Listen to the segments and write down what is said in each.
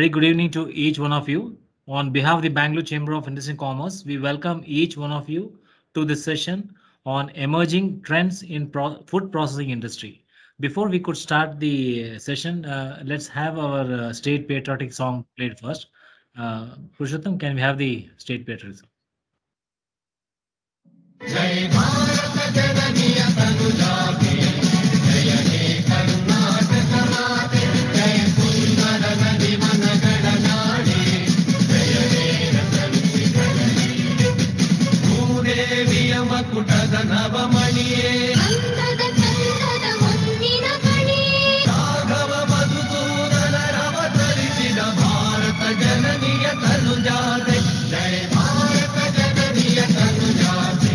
very good evening to each one of you. On behalf of the Bangalore Chamber of Industry and Commerce, we welcome each one of you to this session on emerging trends in food processing industry. Before we could start the session, let's have our state patriotic song played first. Purushottam, can we have the state patriotic song? Jai Bharat Jananiya Tanujate, Jaya He Karnataka Mate, Jai Sundara Nadi Managala Nade, Jaya He Ratansikalani, Bhudeviya Makuttada Navamaniye, Andada Chandada Munnina Kani, Raghava Madhusudana Ravatharisida Bharata Jananiya Tanujate, Jai Bharat Jananiya Tanujate.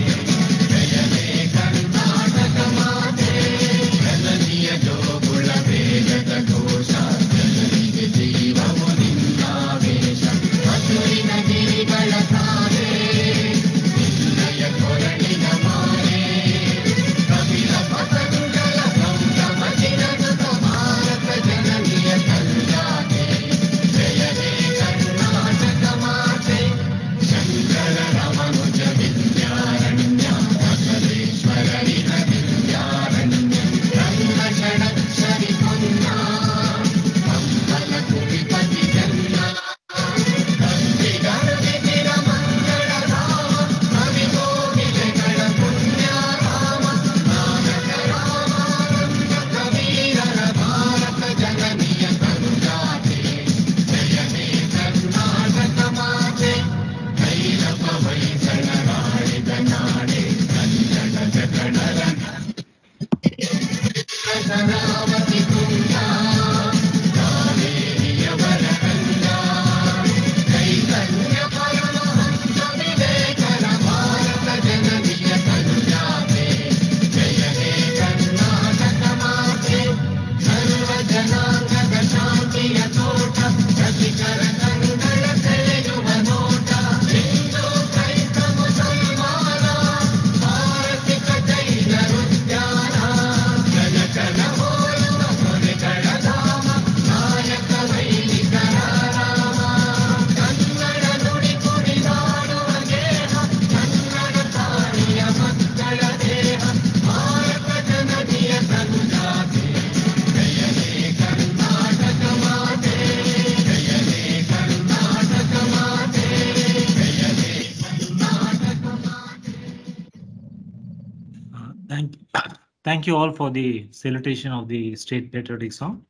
Thank you all for the salutation of the state patriotic song.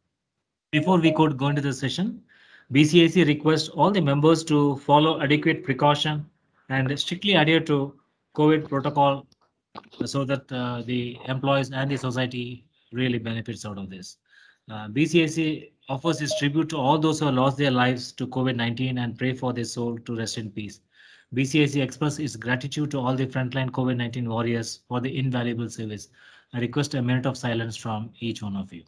Before we could go into the session, BCIC requests all the members to follow adequate precaution and strictly adhere to COVID protocol so that the employees and the society really benefits out of this. BCIC offers its tribute to all those who have lost their lives to COVID-19 and pray for their soul to rest in peace. BCIC expresses its gratitude to all the frontline COVID-19 warriors for the invaluable service. I request a minute of silence from each one of you.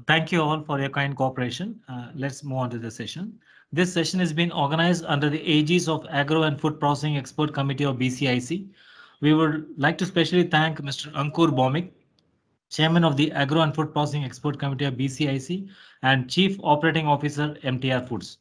Thank you all for your kind cooperation. Let's move on to the session. This session has been organized under the aegis of Agro and Food Processing Expert Committee of BCIC. We would like to specially thank Mr. Ankur Bhaumik, Chairman of the Agro and Food Processing Expert Committee of BCIC and Chief Operating Officer, MTR Foods.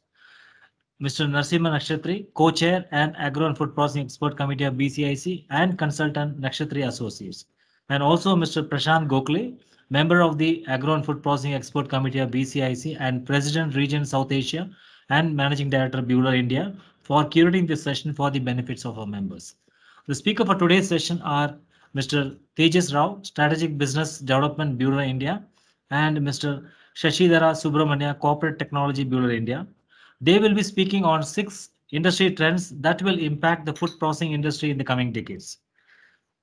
Mr. Narasimha Nakshatri, Co-Chair and Agro and Food Processing Expert Committee of BCIC and Consultant Nakshatri Associates. And also Mr. Prashant Gokhale, member of the Agro and Food Processing Export Committee of BCIC and President Region South Asia and Managing Director Bureau India for curating this session for the benefits of our members. The speaker for today's session are Mr. Tejas Rao, Strategic Business Development Bureau India, and Mr. Shashidhara Subramania, Corporate Technology Bureau India. They will be speaking on 6 industry trends that will impact the food processing industry in the coming decades.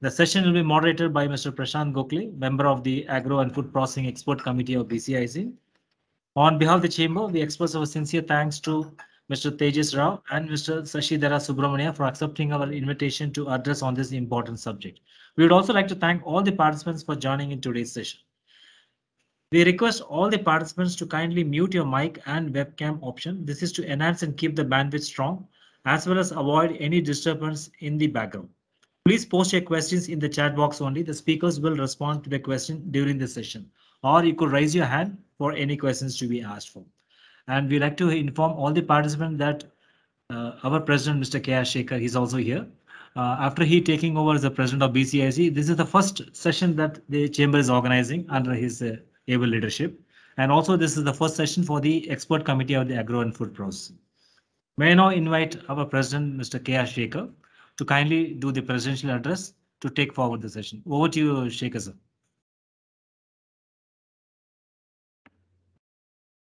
The session will be moderated by Mr. Prashant Gokhale, member of the Agro and Food Processing Export Committee of BCIC. On behalf of the Chamber, we express our sincere thanks to Mr. Tejas Rao and Mr. Shashidhara Subramania for accepting our invitation to address on this important subject. We would also like to thank all the participants for joining in today's session. We request all the participants to kindly mute your mic and webcam option. This is to enhance and keep the bandwidth strong, as well as avoid any disturbance in the background. Please post your questions in the chat box only. The speakers will respond to the question during the session, or you could raise your hand for any questions to be asked for. And we'd like to inform all the participants that our president, Mr. K.R. Shekhar, is also here. After he taking over as the president of BCIC, this is the first session that the chamber is organizing under his able leadership. And also this is the first session for the expert committee of the agro and food processing. May I now invite our president, Mr. K.R. Shekhar, to kindly do the presidential address to take forward the session. Over to you, Shekhar, sir.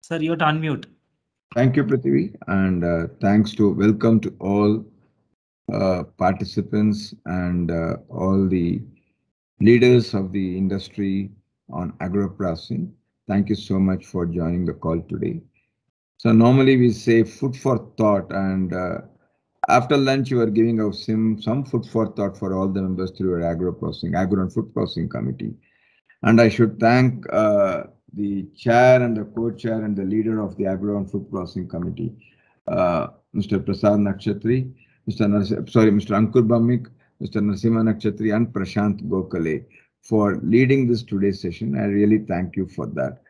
Sir, you have to unmute. Thank you, Prithvi, and welcome to all participants and all the leaders of the industry on agro processing. Thank you so much for joining the call today. So normally we say food for thought, and after lunch you are giving out some food for thought for all the members through your agro and food processing committee. And I should thank the chair and the co-chair and the leader of the Agro and Food Processing Committee, Mr. Prasad Nakshatri, Mr. Ankur Bhaumik, Mr. Narasimha Nakshatri, and Prashant Gokhale for leading this today's session. I really thank you for that.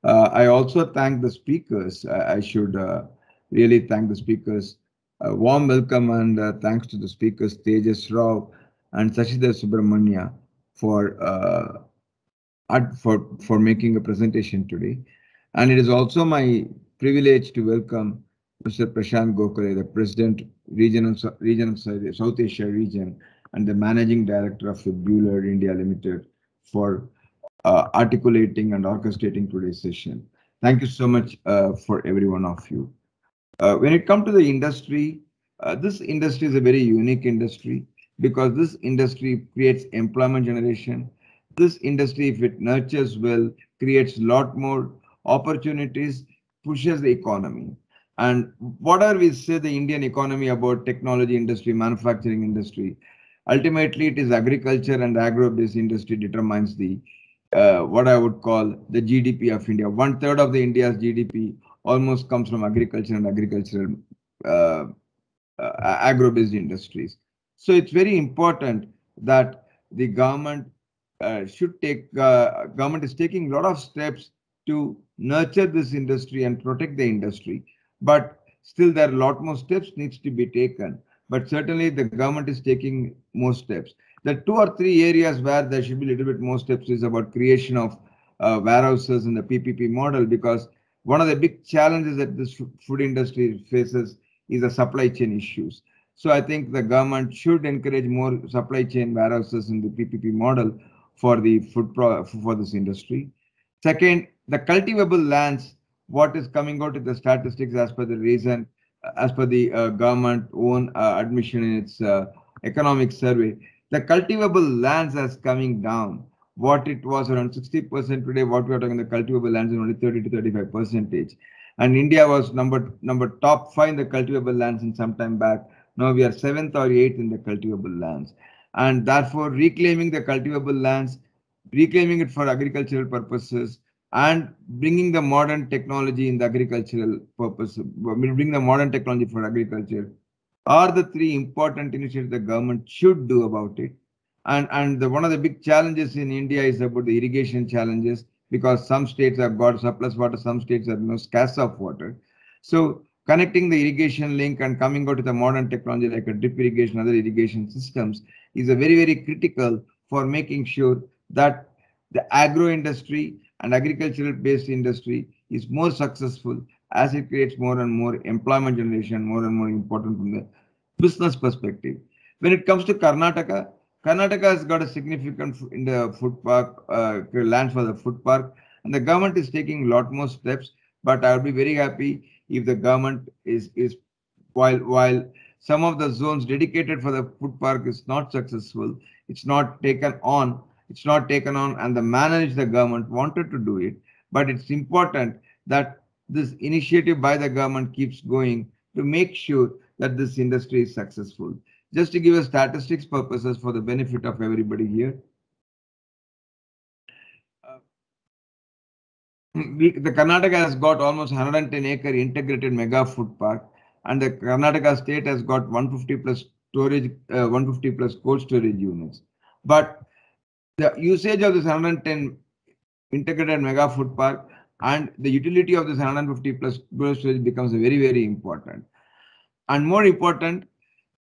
I also thank the speakers. I should really thank the speakers. A warm welcome and thanks to the speakers Tejas Rao and Shashidhara Subramania for making a presentation today. And it is also my privilege to welcome Mr. Prashant Gokhale, the President region of South Asia region and the Managing Director of Bühler India Limited for articulating and orchestrating today's session. Thank you so much for every one of you. When it comes to the industry, this industry is a very unique industry because this industry creates employment generation. This industry, if it nurtures well, creates a lot more opportunities, pushes the economy. And whatever we say the Indian economy about technology industry, manufacturing industry, ultimately it is agriculture and agro-based industry determines the what I would call the GDP of India. 1/3 of the India's GDP almost comes from agriculture and agricultural agro-based industries. So it's very important that the government government is taking a lot of steps to nurture this industry and protect the industry, but still there are a lot more steps needs to be taken. But certainly the government is taking more steps. The 2 or 3 areas where there should be a little bit more steps is about creation of warehouses in the PPP model, because one of the big challenges that this food industry faces is the supply chain issues. So I think the government should encourage more supply chain warehouses in the PPP model for the for this industry. Second, the cultivable lands, what is coming out of the statistics as per the reason, as per the government own admission in its economic survey, the cultivable lands is coming down. What it was around 60% today, what we are talking the cultivable lands is only 30 to 35%. And India was number top 5 in the cultivable lands in some time back. Now we are 7th or 8th in the cultivable lands. And therefore reclaiming the cultivable lands, reclaiming it for agricultural purposes, and bringing the modern technology in the agricultural purpose, bring the modern technology for agriculture are the 3 important initiatives the government should do about it. And one of the big challenges in India is about the irrigation challenges, because some states have got surplus water, some states have no scarce of water. So connecting the irrigation link and coming out with a modern technology like a drip irrigation, other irrigation systems is a very, very critical for making sure that the agro industry and agricultural based industry is more successful as it creates more and more employment generation, more and more important from the business perspective. When it comes to Karnataka, Karnataka has got a significant in the food park, land for the food park, and the government is taking a lot more steps. But I would be very happy if the government is while some of the zones dedicated for the food park is not successful, it's not taken on, and the manner which the government wanted to do it. But it's important that this initiative by the government keeps going to make sure that this industry is successful. Just to give a statistics purposes for the benefit of everybody here, the Karnataka has got almost 110-acre integrated mega food park, and the Karnataka state has got 150 plus storage, 150 plus cold storage units. But the usage of this 110 integrated mega food park and the utility of this 150 plus cold storage becomes very important. And more important,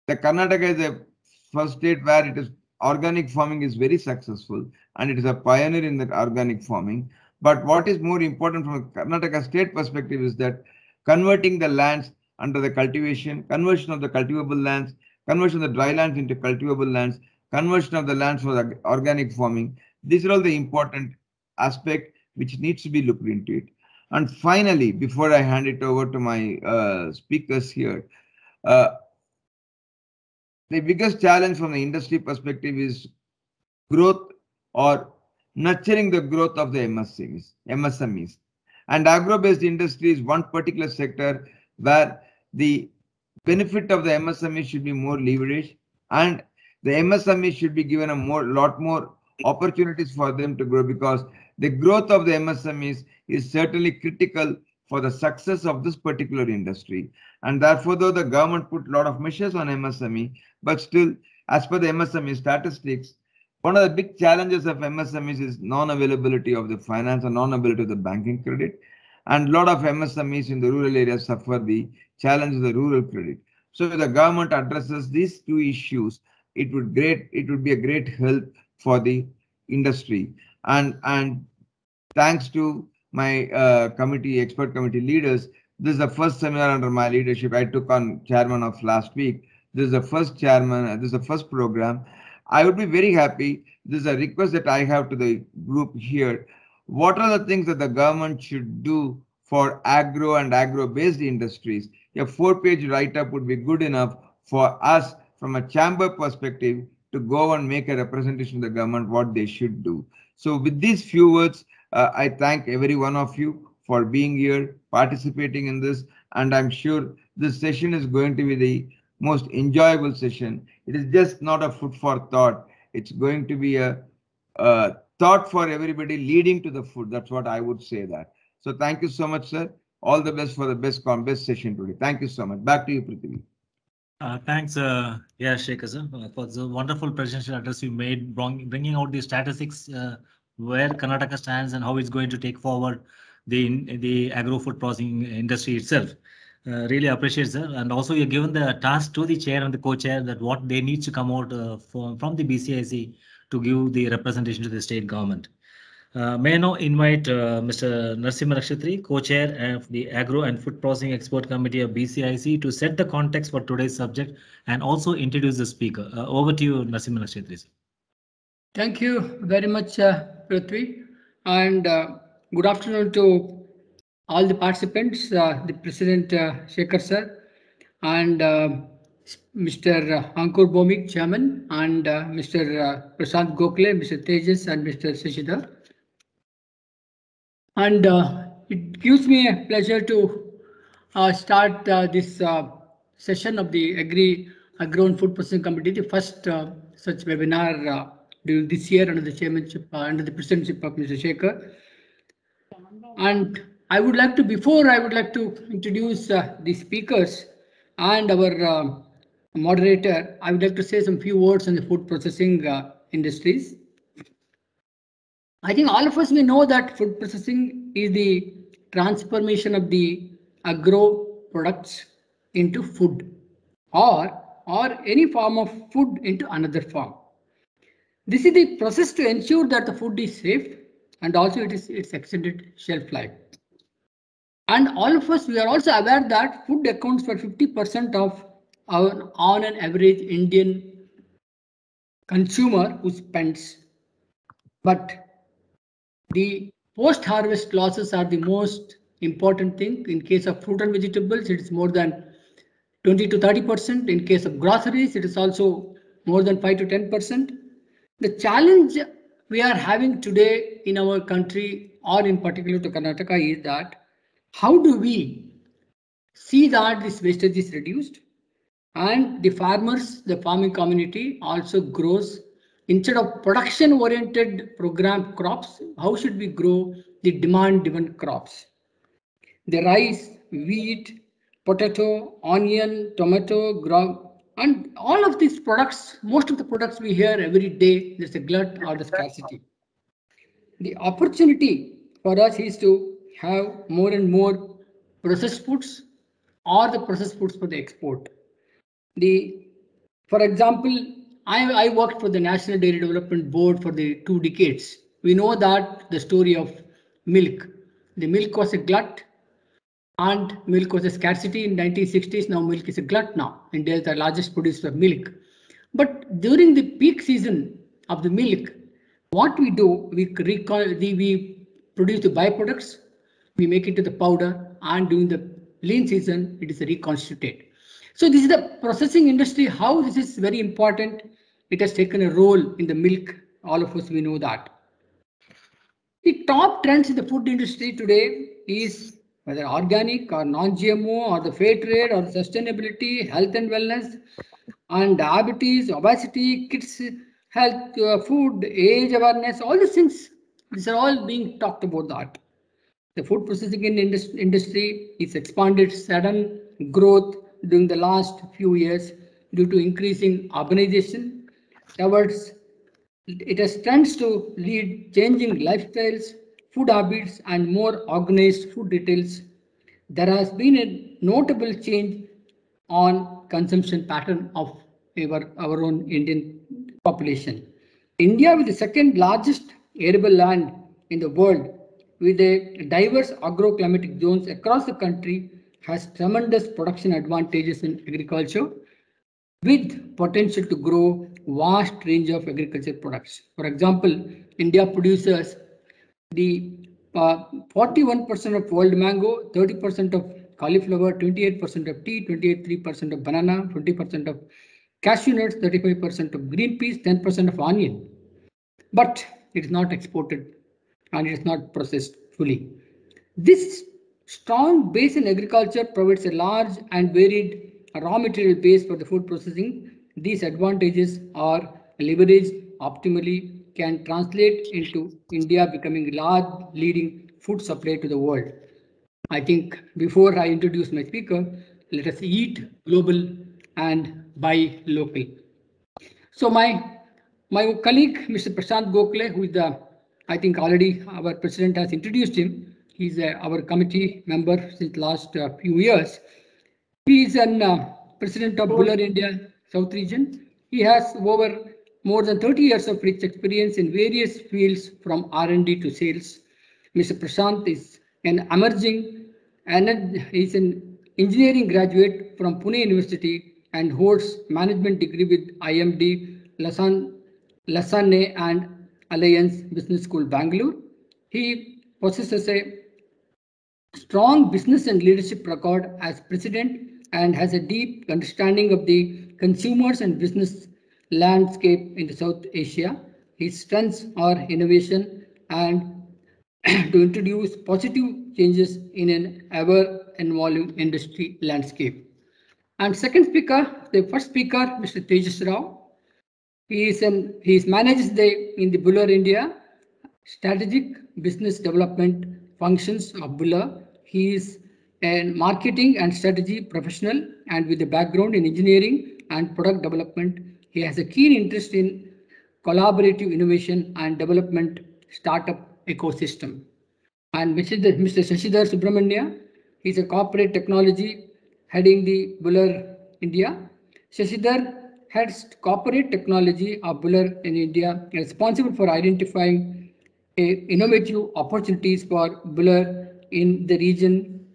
the Karnataka is the first state where it is organic farming is very successful, and it is a pioneer in the organic farming. But what is more important from a Karnataka state perspective is that converting the lands under the cultivation, conversion of the cultivable lands, conversion of the dry lands into cultivable lands, conversion of the lands for the organic farming. These are all the important aspect which needs to be looked into it. And finally, before I hand it over to my speakers here, the biggest challenge from the industry perspective is growth or nurturing the growth of the MSMEs. And agro-based industry is one particular sector where the benefit of the MSME should be more leveraged, and the MSME should be given a lot more opportunities for them to grow, because the growth of the MSMEs is certainly critical for the success of this particular industry. And therefore, though the government put a lot of measures on MSME, but still, as per the MSME statistics, one of the big challenges of MSMEs is non-availability of the finance and non-availability of the banking credit. And a lot of MSMEs in the rural areas suffer the challenge of the rural credit. So if the government addresses these two issues, it would be a great help for the industry. And thanks to my expert committee leaders, this is the first seminar under my leadership. I took on chairman of last week. This is the first chairman. This is the first program. I would be very happy. This is a request that I have to the group here. What are the things that the government should do for agro and agro-based industries? A 4-page write-up would be good enough for us from a chamber perspective to go and make a representation of the government what they should do. So with these few words, I thank every one of you for being here, participating in this, and I'm sure this session is going to be the most enjoyable session. It is just not a food for thought. It's going to be a thought for everybody leading to the food. That's what I would say that. So thank you so much, sir. All the best for the best session today. Thank you so much. Back to you, Prithvi. Thanks, Shekhar sir, for the wonderful presidential address you made, bringing out the statistics where Karnataka stands and how it's going to take forward the agro-food processing industry itself. Really appreciate, sir. And also you're given the task to the chair and the co-chair that what they need to come out from the BCIC to give the representation to the state government. May I now invite Mr. Narasimha Nakshatri, co-chair of the Agro and Food Processing Export Committee of BCIC, to set the context for today's subject and also introduce the speaker. Over to you, Narasimha Nakshatri. Thank you very much, Prithvi, and good afternoon to all the participants, the President Shekhar sir, and Mr. Ankur Bhomik, Chairman, and Mr. Prashant Gokhale, Mr. Tejas, and Mr. Shashidhar. And it gives me a pleasure to start this session of the Agro and Food Processing Committee, the first such webinar during this year under the chairmanship, under the presidency of Mr. Shekhar. And before I would like to introduce the speakers and our moderator, I would like to say some few words on the food processing industries. I think all of us may know that food processing is the transformation of the agro products into food, or any form of food into another form. This is the process to ensure that the food is safe and also its extended shelf life. And all of us, we are also aware that food accounts for 50% of our on an average Indian consumer who spends. But the post-harvest losses are the most important thing. In case of fruit and vegetables, it is more than 20 to 30%. In case of groceries, it is also more than 5 to 10%. The challenge we are having today in our country, or in particular to Karnataka, is that how do we see that this wastage is reduced and the farmers, the farming community also grows. Instead of production-oriented program crops, how should we grow the demand-driven crops? The rice, wheat, potato, onion, tomato, and all of these products, most of the products we hear every day, there's a glut or the scarcity. The opportunity for us is to have more and more processed foods or the processed foods for the export. For example, I worked for the National Dairy Development Board for the 2 decades. We know that the story of milk. The milk was a glut and milk was a scarcity in 1960s. Now milk is a glut now. India is the largest producer of milk. But during the peak season of the milk, what we do, we produce the byproducts, we make it to the powder, and during the lean season, it is reconstituted. So this is the processing industry, how this is very important. It has taken a role in the milk. All of us, we know that. The top trends in the food industry today is whether organic or non-GMO or the fair trade or sustainability, health and wellness, and diabetes, obesity, kids health, food, age awareness, all these things, these are all being talked about that. The food processing industry is expanded sudden growth during the last few years due to increasing urbanization towards it has tends to lead changing lifestyles, food habits, and more organized food retails. There has been a notable change on consumption pattern of our own Indian population. India, with the second largest arable land in the world, with a diverse agroclimatic zones across the country, has tremendous production advantages in agriculture, with potential to grow vast range of agriculture products. For example, India produces the 41% of world mango, 30% of cauliflower, 28% of tea, 28% of banana, 20% of cashew nuts, 35% of green peas, 10% of onion. But it is not exported and it is not processed fully. This strong base in agriculture provides a large and varied raw material base for the food processing. These advantages are leveraged optimally can translate into India becoming a large leading food supply to the world. I think before I introduce my speaker, let us eat global and buy local. So my colleague, Mr. Prashant Gokhale, who is I think already our president has introduced him. He's our committee member since last few years. He is an president of Buller India South region. He has over more than 30 years of rich experience in various fields from R&D to sales. Mr. Prashant is an emerging and is an engineering graduate from Pune University and holds management degree with IMD Lasane and Alliance Business School, Bangalore. He possesses a strong business and leadership record as president and has a deep understanding of the consumers and business landscape in South Asia. His strengths are innovation and to introduce positive changes in an ever-evolving industry landscape. And the first speaker, Mr. Tejas Rao. He manages in the Buller India strategic business development functions of Buller. He is a marketing and strategy professional and with a background in engineering and product development. He has a keen interest in collaborative innovation and development startup ecosystem. And Mr. Shashidhar Subramania, he's a corporate technology heading the Buller India. Shashidhar heads corporate technology of Buller in India, responsible for identifying innovative opportunities for Buller in the region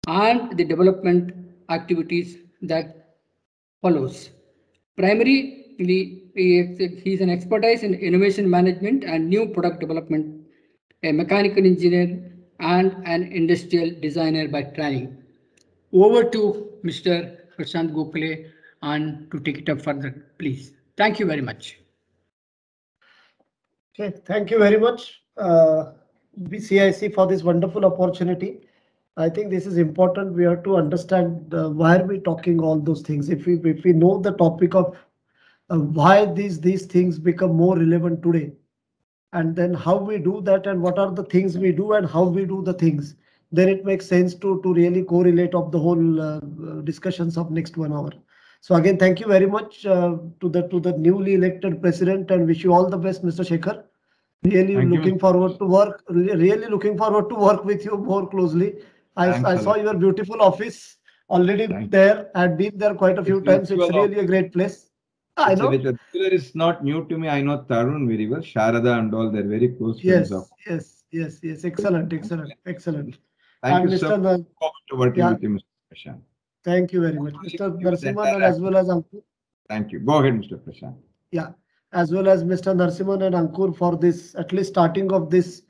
and the development activities that follows. Primarily, he is an expertise in innovation management and new product development, a mechanical engineer and an industrial designer by training. Over to Mr. Prashant Gokhale and to take it up further, please. Thank you very much. Okay, thank you very much, BCIC, for this wonderful opportunity. I think this is important. We have to understand why are we talking all those things. If we know the topic of why these things become more relevant today, and then how we do that, and what are the things we do and how we do the things, then it makes sense to really correlate of the whole discussions of next 1 hour. So again, thank you very much to the newly elected president, and wish you all the best, Mr. Shekhar. Really looking forward to work. Really looking forward to work with you more closely. I saw your beautiful office already there. I've been there quite a few times. It's really a great place. I know. It's not new to me. I know Tarun very well. Sharada and all, they're very close friends of. Yes. Excellent. Thank you, sir. Forward to working with you, Mr. Prashant. Thank you very much, Mr. Narasimhan, as well as Ankur. Thank you. Go ahead, Mr. Prashant. Yeah, as well as Mr. Narasimhan and Ankur for this, at least starting of this,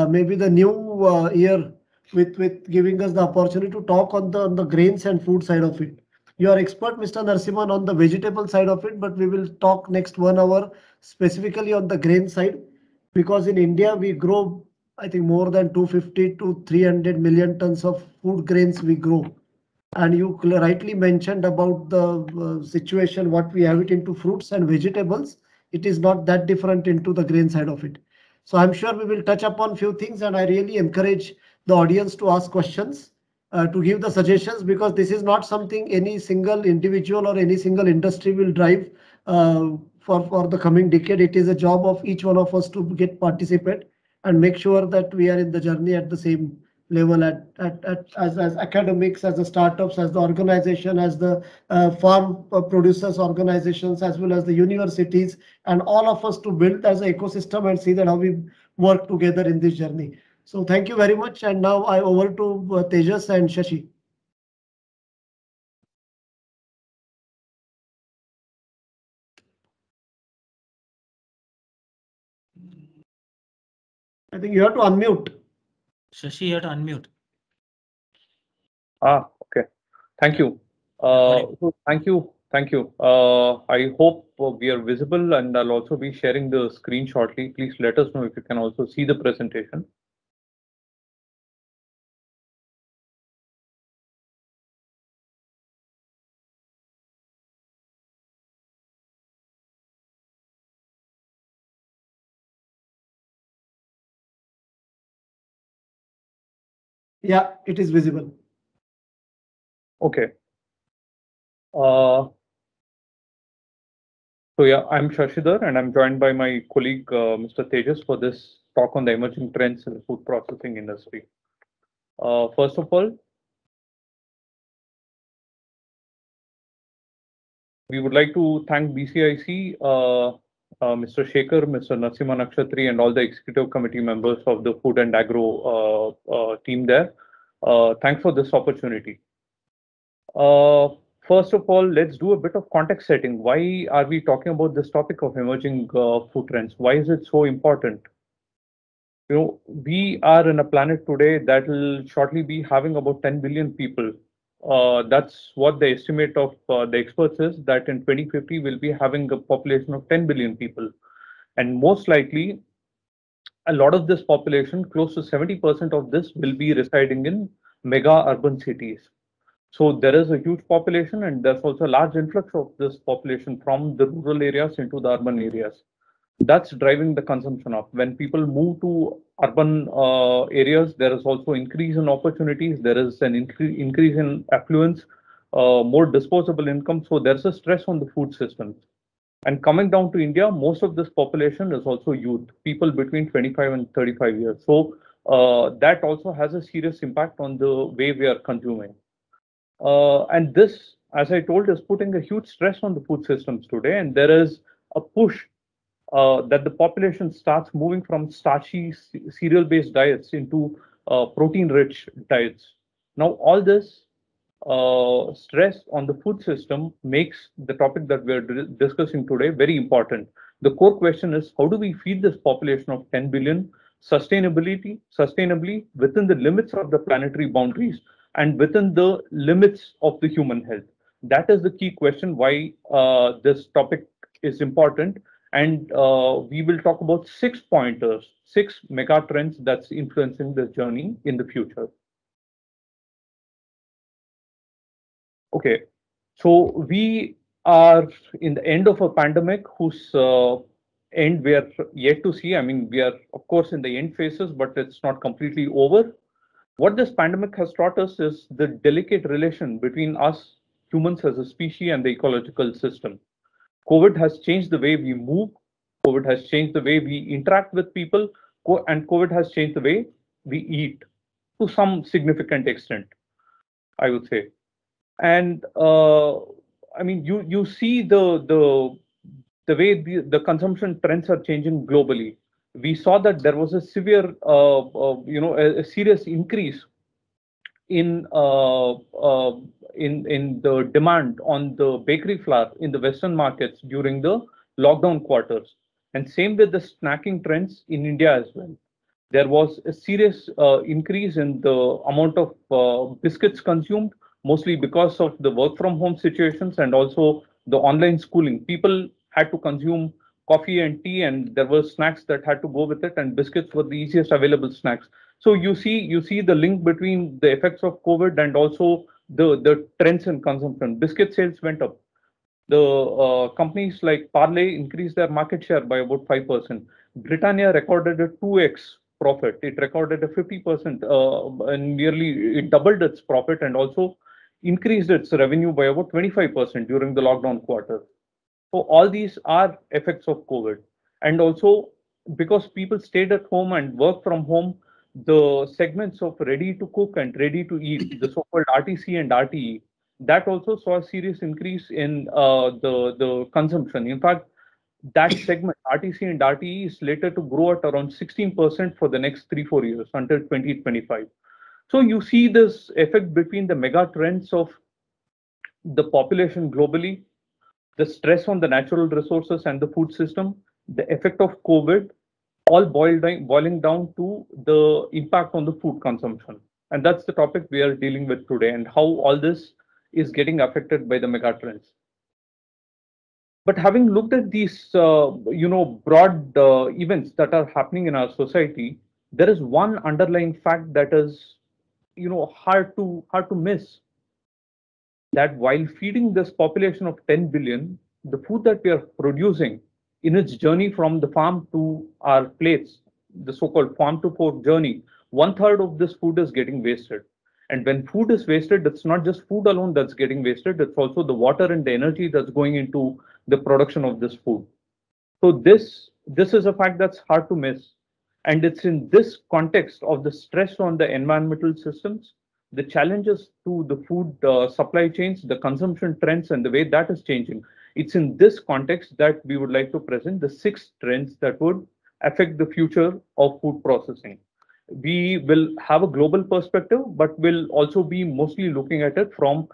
maybe the new year with giving us the opportunity to talk on the grains and food side of it. You are expert, Mr. Narasimhan, on the vegetable side of it, but we will talk next 1 hour specifically on the grain side, because in India we grow, I think, more than 250 to 300 million tons of food grains we grow. And you rightly mentioned about the situation, what we have it into fruits and vegetables. It is not that different into the grain side of it. So I'm sure we will touch upon few things, and I really encourage the audience to ask questions, to give the suggestions, because this is not something any single individual or any single industry will drive for the coming decade. It is a job of each one of us to participate and make sure that we are in the journey at the same level as academics, as the startups, as the organization, as the farm producers organizations, as well as the universities, and all of us to build as an ecosystem and see that how we work together in this journey. So thank you very much. And now I over to Tejas and Shashi. I think you have to unmute. Shashi, you have to unmute. Okay. Thank you. So thank you. I hope we are visible, and I'll also be sharing the screen shortly. Please let us know if you can also see the presentation. Yeah, it is visible. Okay. So yeah, I'm Shashidhar, and I'm joined by my colleague, Mr. Tejas, for this talk on the emerging trends in the food processing industry. First of all, we would like to thank BCIC, Mr. Shekhar, Mr. Narasimhan Nakshatri, and all the executive committee members of the food and agro team there. Thanks for this opportunity. First of all, let's do a bit of context setting. Why are we talking about this topic of emerging food trends? Why is it so important? You know, we are in a planet today that will shortly be having about 10 billion people. That's what the estimate of the experts is, that in 2050 we'll be having a population of 10 billion people. And most likely, a lot of this population, close to 70% of this, will be residing in mega urban cities. So there is a huge population, and there's also a large influx of this population from the rural areas into the urban areas. That's driving the consumption up. When people move to urban areas, there is also increase in opportunities. There is an increase in affluence, more disposable income. So there's a stress on the food system. And coming down to India, most of this population is also youth, people between 25 and 35 years. So that also has a serious impact on the way we are consuming. And this as I told, is putting a huge stress on the food systems today, and there is a push that the population starts moving from starchy cereal-based diets into protein-rich diets. Now, all this stress on the food system makes the topic that we're discussing today very important. The core question is, how do we feed this population of 10 billion sustainably within the limits of the planetary boundaries and within the limits of the human health? That is the key question why this topic is important. And we will talk about 6 pointers, 6 mega trends that's influencing this journey in the future. Okay, so we are in the end of a pandemic whose end we are yet to see. I mean, we are, of course, in the end phases, but it's not completely over. What this pandemic has taught us is the delicate relation between us humans as a species and the ecological system. COVID has changed the way we move. COVID has changed the way we interact with people, and COVID has changed the way we eat to some significant extent, I would say. And I mean, you see the way the consumption trends are changing globally. We saw that there was a severe, a serious increase in the demand on the bakery flour in the Western markets during the lockdown quarters, and same with the snacking trends in India as well. There was a serious increase in the amount of biscuits consumed, mostly because of the work from home situations and also the online schooling. People had to consume coffee and tea, and there were snacks that had to go with it, and biscuits were the easiest available snacks. So you see the link between the effects of COVID and also the trends in consumption. Biscuit sales went up. The companies like Parle increased their market share by about 5%. Britannia recorded a 2x profit. It recorded a 50%, and nearly it doubled its profit and also increased its revenue by about 25% during the lockdown quarter. So all these are effects of COVID. And also because people stayed at home and work from home, the segments of ready to cook and ready to eat, the so-called RTC and RTE, that also saw a serious increase in the consumption. In fact, that segment, RTC and RTE, is slated to grow at around 16% for the next 3-4 years until 2025. So you see this effect between the mega trends of the population globally, the stress on the natural resources and the food system, the effect of COVID, all boiling down to the impact on the food consumption. And that's the topic we are dealing with today, and how all this is getting affected by the mega trends. But having looked at these, broad events that are happening in our society, there is one underlying fact that is, hard to miss. That while feeding this population of 10 billion, the food that we are producing in its journey from the farm to our plates, the so-called farm to fork journey, 1/3 of this food is getting wasted. And when food is wasted, it's not just food alone that's getting wasted, it's also the water and the energy that's going into the production of this food. So this is a fact that's hard to miss. And it's in this context of the stress on the environmental systems, the challenges to the food supply chains, the consumption trends, and the way that is changing. It's in this context that we would like to present the 6 trends that would affect the future of food processing. We will have a global perspective, but we'll also be mostly looking at it from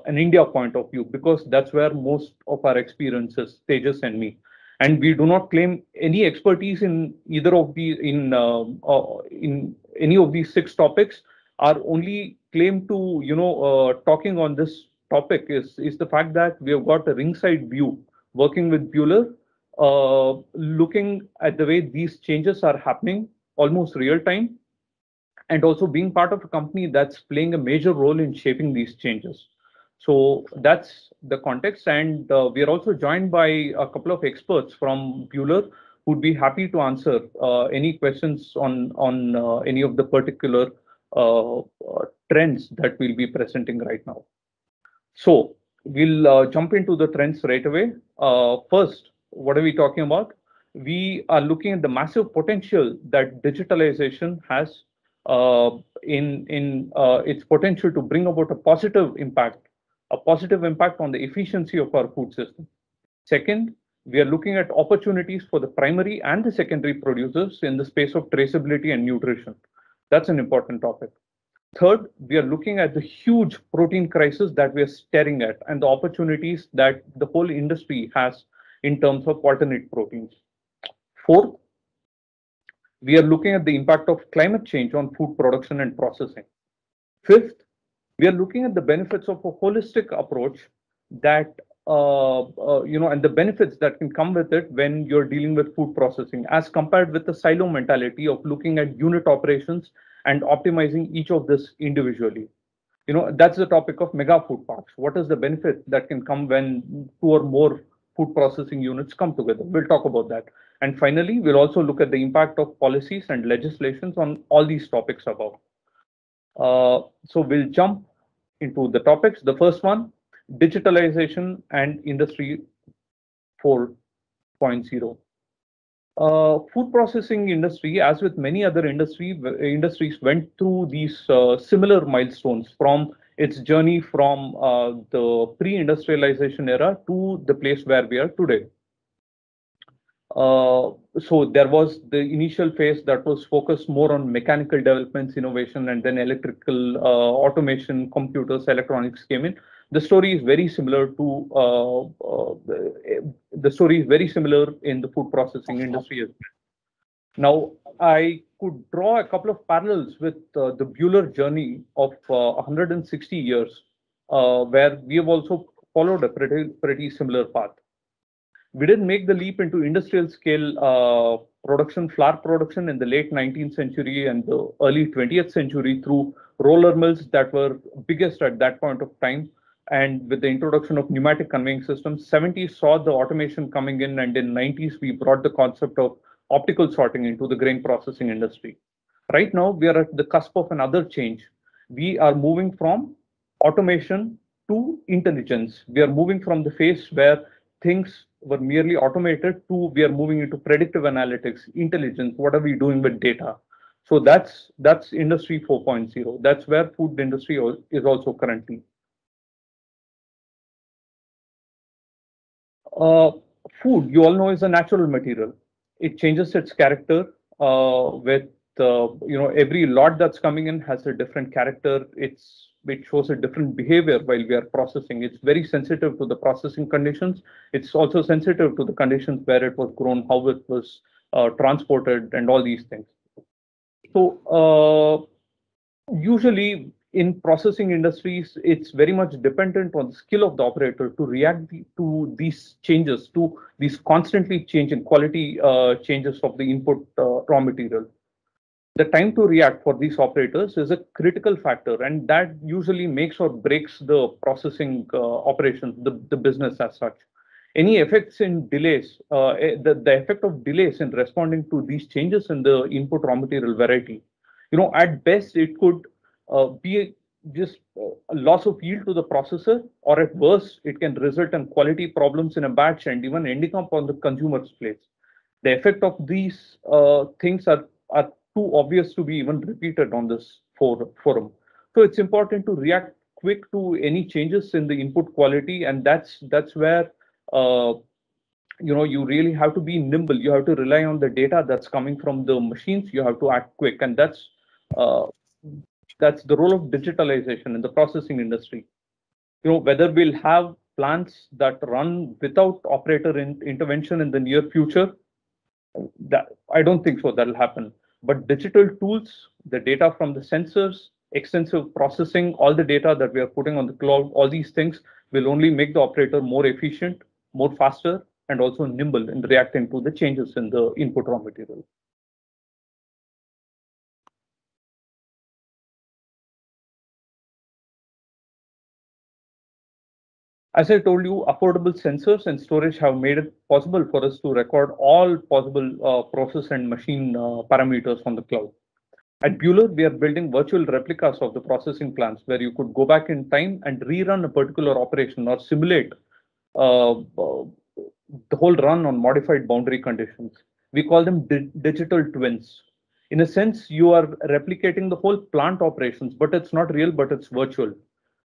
an India point of view, because that's where most of our experiences, Tejas and me. And we do not claim any expertise in either of the in any of these 6 topics. Our only claim to talking on this topic is the fact that we have got a ringside view, working with Buehler, looking at the way these changes are happening almost real time, and also being part of a company that's playing a major role in shaping these changes. So that's the context, and we are also joined by a couple of experts from Buehler who'd be happy to answer any questions on any of the particular trends that we'll be presenting right now. So we'll jump into the trends right away. First, what are we talking about? We are looking at the massive potential that digitalization has in its potential to bring about a positive impact a positive impact on the efficiency of our food system. Second, we are looking at opportunities for the primary and the secondary producers in the space of traceability and nutrition. That's an important topic. Third, we are looking at the huge protein crisis that we are staring at and the opportunities that the whole industry has in terms of alternate proteins. Fourth, we are looking at the impact of climate change on food production and processing. Fifth, we are looking at the benefits of a holistic approach that and the benefits that can come with it when you're dealing with food processing, as compared with the silo mentality of looking at unit operations and optimizing each of this individually. That's the topic of mega food parks. What is the benefit that can come when 2 or more food processing units come together? We'll talk about that. And finally, we'll also look at the impact of policies and legislations on all these topics above. So we'll jump into the topics. The first one, digitalization and Industry 4.0. Food processing industry, as with many other industries, went through these similar milestones from its journey from the pre-industrialization era to the place where we are today. So there was the initial phase that was focused more on mechanical developments, innovation, and then electrical automation, computers, electronics came in. The story is very similar to in the food processing industry as well. Now, I could draw a couple of parallels with the Buehler journey of 160 years, where we have also followed a pretty similar path. We didn't make the leap into industrial scale flour production in the late 19th century and the early 20th century through roller mills that were biggest at that point of time. And with the introduction of pneumatic conveying systems, 70s saw the automation coming in, and in 90s we brought the concept of optical sorting into the grain processing industry. Right now, we are at the cusp of another change. We are moving from automation to intelligence. We are moving from the phase where things were merely automated to we are moving into predictive analytics, intelligence. What are we doing with data? So that's Industry 4.0. That's where food industry is also currently. Food, you all know, is a natural material. It changes its character with every lot that's coming in has a different character. It shows a different behavior while we are processing. It's very sensitive to the processing conditions. It's also sensitive to the conditions where it was grown, how it was transported, and all these things. So usually in processing industries, it's very much dependent on the skill of the operator to react to these changes, to these constantly changing quality changes of the input raw material. The time to react for these operators is a critical factor, and that usually makes or breaks the processing operations, the business as such. Any effects in delays, the effect of delays in responding to these changes in the input raw material variety, at best it could be just a loss of yield to the processor, or at worst, it can result in quality problems in a batch and even ending up on the consumer's plates. The effect of these things are too obvious to be even repeated on this forum. So it's important to react quick to any changes in the input quality, and that's where you really have to be nimble. You have to rely on the data that's coming from the machines. You have to act quick, and that's the role of digitalization in the processing industry. Whether we'll have plants that run without operator intervention in the near future, I don't think so that'll happen. But digital tools, the data from the sensors, extensive processing, all the data that we are putting on the cloud, all these things will only make the operator more efficient, more faster, and also nimble in reacting to the changes in the input raw material. As I told you, affordable sensors and storage have made it possible for us to record all possible process and machine parameters on the cloud. At Buehler, we are building virtual replicas of the processing plants where you could go back in time and rerun a particular operation or simulate the whole run on modified boundary conditions. We call them digital twins. In a sense, you are replicating the whole plant operations, but it's not real, but it's virtual.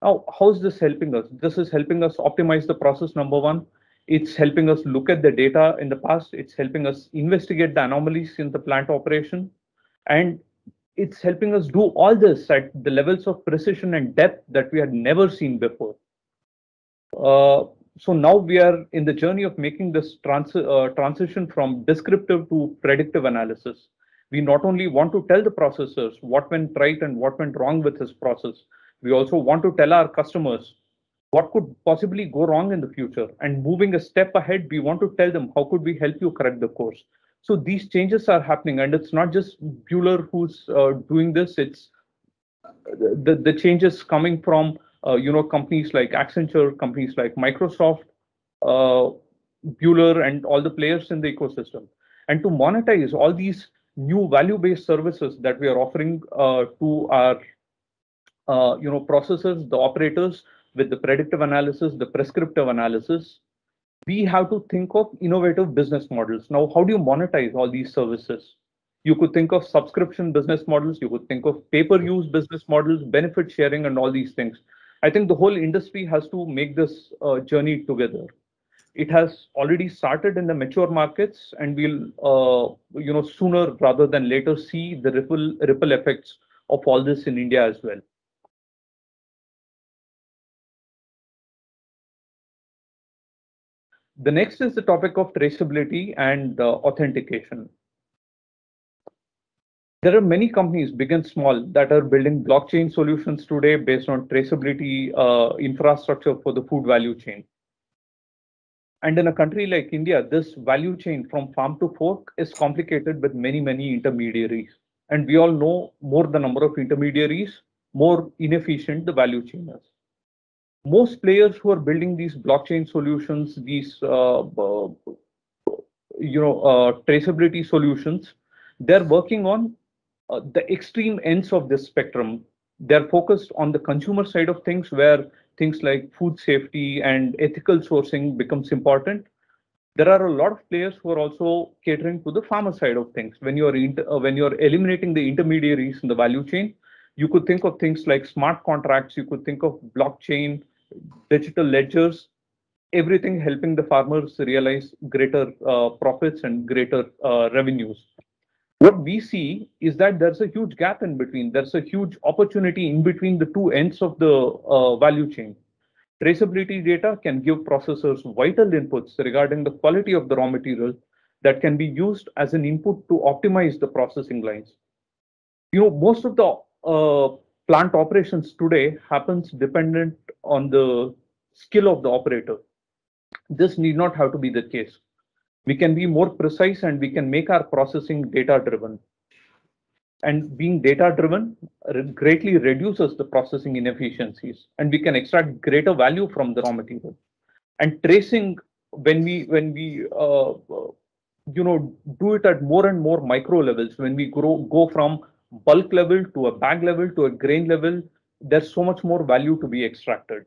Now, how is this helping us? This is helping us optimize the process, number one. It's helping us look at the data in the past. It's helping us investigate the anomalies in the plant operation. And it's helping us do all this at the levels of precision and depth that we had never seen before. So now we are in the journey of making this transition from descriptive to predictive analysis. We not only want to tell the processors what went right and what went wrong with this process, we also want to tell our customers what could possibly go wrong in the future. And moving a step ahead, we want to tell them how could we help you correct the course. So these changes are happening, and it's not just Bühler who's doing this. It's the changes coming from companies like Accenture, companies like Microsoft, Bühler, and all the players in the ecosystem. And to monetize all these new value-based services that we are offering to our processors, the operators, with the predictive analysis, the prescriptive analysis, we have to think of innovative business models. Now, how do you monetize all these services? You could think of subscription business models. You could think of pay-per-use business models, benefit sharing, and all these things. I think the whole industry has to make this journey together. It has already started in the mature markets, and we'll, sooner rather than later see the ripple effects of all this in India as well. The next is the topic of traceability and authentication. There are many companies, big and small, that are building blockchain solutions today based on traceability infrastructure for the food value chain. And in a country like India, this value chain from farm to fork is complicated with many, many intermediaries. And we all know more the number of intermediaries, more inefficient the value chain is. Most players who are building these blockchain solutions, these traceability solutions, they're working on the extreme ends of this spectrum. They're focused on the consumer side of things, where things like food safety and ethical sourcing becomes important. There are a lot of players who are also catering to the farmer side of things. When you're eliminating the intermediaries in the value chain, you could think of things like smart contracts. You could think of blockchain, digital ledgers, everything helping the farmers realize greater profits and greater revenues. What we see is that there's a huge gap in between. There's a huge opportunity in between the two ends of the value chain. Traceability data can give processors vital inputs regarding the quality of the raw material that can be used as an input to optimize the processing lines. Most of the plant operations today happens dependent on the skill of the operator. This need not have to be the case. We can be more precise, and we can make our processing data-driven. And being data-driven greatly reduces the processing inefficiencies, and we can extract greater value from the raw material. And tracing, when we do it at more and more micro levels, when we go from bulk level to a bag level to a grain level, there's so much more value to be extracted.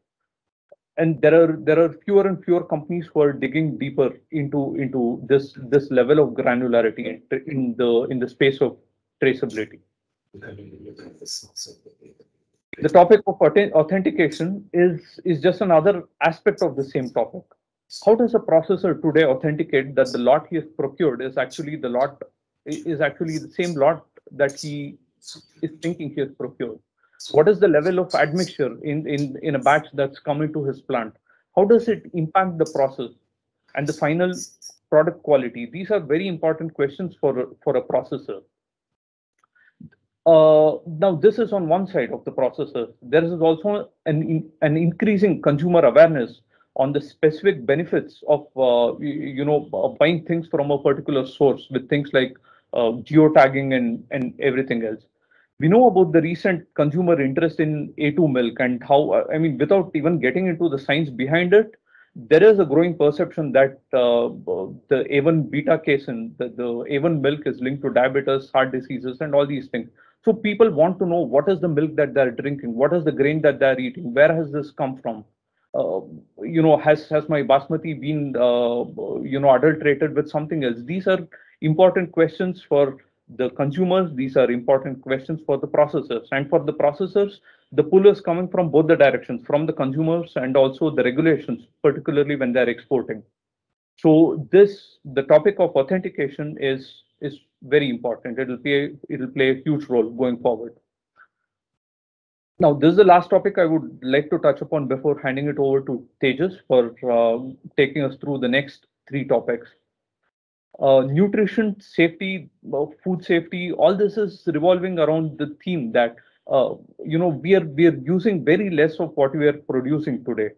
And there are fewer and fewer companies who are digging deeper into this level of granularity in the space of traceability. The topic of authentication is just another aspect of the same topic. How does a processor today authenticate that the lot he has procured is actually the same lot that he is thinking he has procured? What is the level of admixture in a batch that's coming to his plant? How does it impact the process and the final product quality? These are very important questions for a processor. Now, this is on one side of the processor. There is also an increasing consumer awareness on the specific benefits of buying things from a particular source, with things like geotagging and everything else. We know about the recent consumer interest in A2 milk, and how, without even getting into the science behind it, there is a growing perception that the A1 beta casein, the A1 milk, is linked to diabetes, heart diseases, and all these things. So people want to know what is the milk that they're drinking, what is the grain that they're eating, where has this come from? Has my basmati been adulterated with something else? These are important questions for the consumers. These are important questions for the processors, and for the processors, the pull is coming from both the directions, from the consumers and also the regulations, particularly when they're exporting. So the topic of authentication is very important. It'll play a huge role going forward. Now, this is the last topic I would like to touch upon before handing it over to Tejas for taking us through the next 3 topics. Nutrition safety, food safety, all this is revolving around the theme that we are using very less of what we are producing today.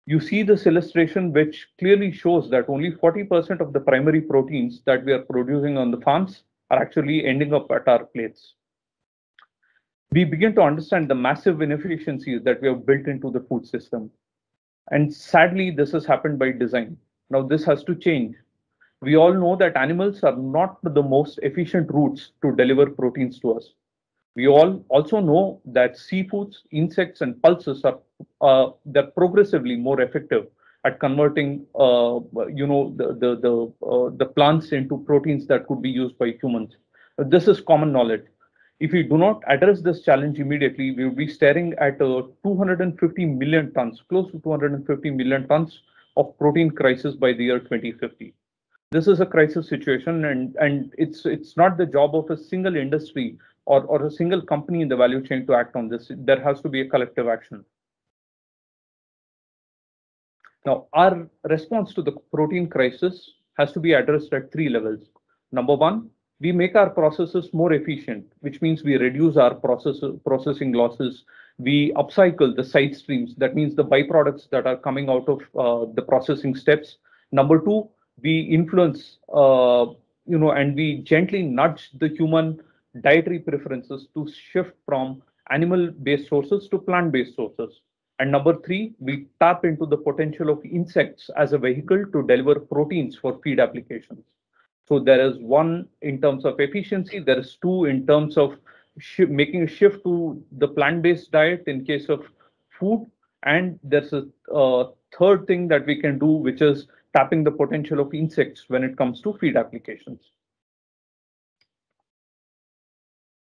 You see this illustration, which clearly shows that only 40% of the primary proteins that we are producing on the farms are actually ending up at our plates. We begin to understand the massive inefficiencies that we have built into the food system. And sadly, this has happened by design. Now, this has to change. We all know that animals are not the most efficient routes to deliver proteins to us. We all also know that seafoods, insects, and pulses are they're progressively more effective at converting the plants into proteins that could be used by humans. This is common knowledge. If we do not address this challenge immediately, we will be staring at 250 million tons, close to 250 million tons of protein crisis by the year 2050. This is a crisis situation, and it's not the job of a single industry or a single company in the value chain to act on this. There has to be a collective action. Now, our response to the protein crisis has to be addressed at 3 levels. Number 1, we make our processes more efficient, which means we reduce our processing losses. We upcycle the side streams. That means the byproducts that are coming out of the processing steps. Number 2, we influence, and we gently nudge the human dietary preferences to shift from animal-based sources to plant-based sources. And number 3, we tap into the potential of insects as a vehicle to deliver proteins for feed applications. So there is 1 in terms of efficiency, there is 2 in terms of making a shift to the plant-based diet in case of food, and there's a 3rd thing that we can do, which is tapping the potential of insects when it comes to feed applications.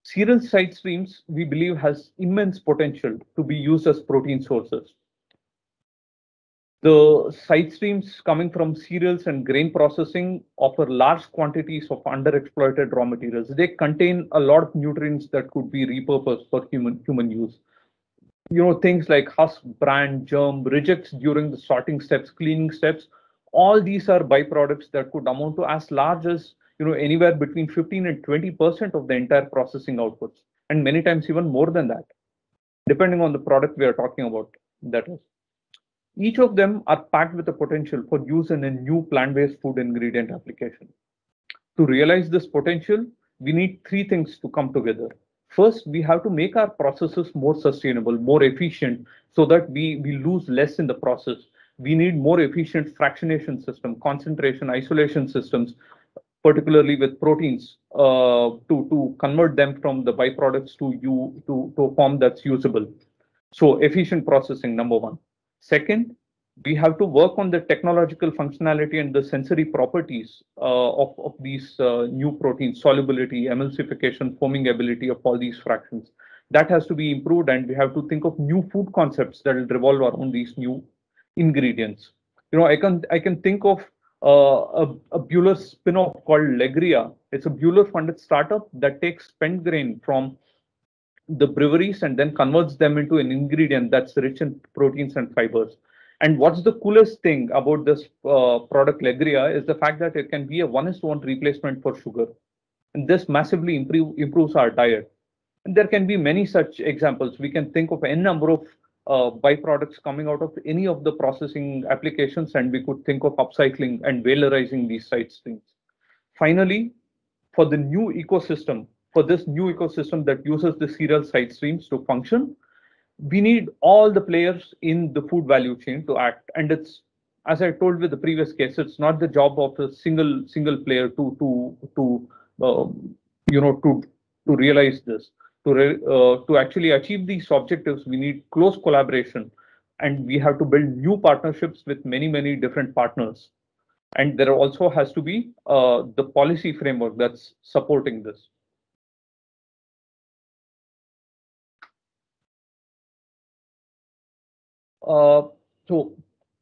Cereal side streams, we believe, has immense potential to be used as protein sources. The side streams coming from cereals and grain processing offer large quantities of underexploited raw materials. They contain a lot of nutrients that could be repurposed for human use. Things like husk, bran, germ, rejects during the sorting steps, cleaning steps. All these are byproducts that could amount to as large as anywhere between 15 and 20% of the entire processing outputs, and many times even more than that, depending on the product we are talking about. That is, each of them are packed with the potential for use in a new plant-based food ingredient application. To realize this potential, we need 3 things to come together. First, we have to make our processes more sustainable, more efficient, so that we lose less in the process. We need more efficient fractionation system, concentration, isolation systems, particularly with proteins, to convert them from the byproducts to a form that's usable. So efficient processing, number 1. Second, we have to work on the technological functionality and the sensory properties of these new proteins, solubility, emulsification, foaming ability of all these fractions. That has to be improved, and we have to think of new food concepts that will revolve around these new ingredients. I can think of a Buehler spin-off called Legria. It's a Buehler-funded startup that takes spent grain from the breweries and then converts them into an ingredient that's rich in proteins and fibers. And what's the coolest thing about this product Legria is the fact that it can be a 1:1 replacement for sugar. And this massively improves our diet. And there can be many such examples. We can think of any number of byproducts coming out of any of the processing applications, and we could think of upcycling and valorizing these side streams. Finally, for this new ecosystem that uses the cereal side streams to function, we need all the players in the food value chain to act. And it's, as I told with the previous case, it's not the job of a single player to realize this. To actually achieve these objectives, we need close collaboration, and we have to build new partnerships with many different partners. And there also has to be the policy framework that's supporting this. So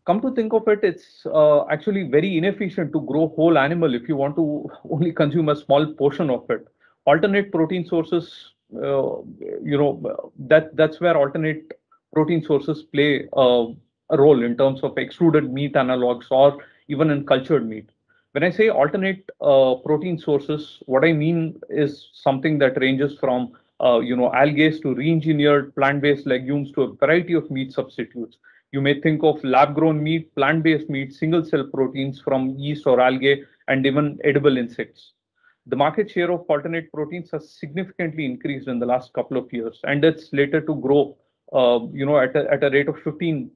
come to think of it, it's actually very inefficient to grow whole animal if you want to only consume a small portion of it. Alternate protein sources, that's where alternate protein sources play a role in terms of extruded meat analogs or even in cultured meat. When I say alternate protein sources, what I mean is something that ranges from algae to re-engineered plant-based legumes to a variety of meat substitutes. You may think of lab-grown meat, plant-based meat, single-cell proteins from yeast or algae, and even edible insects. The market share of alternate proteins has significantly increased in the last couple of years, and it's slated to grow, at a rate of 15%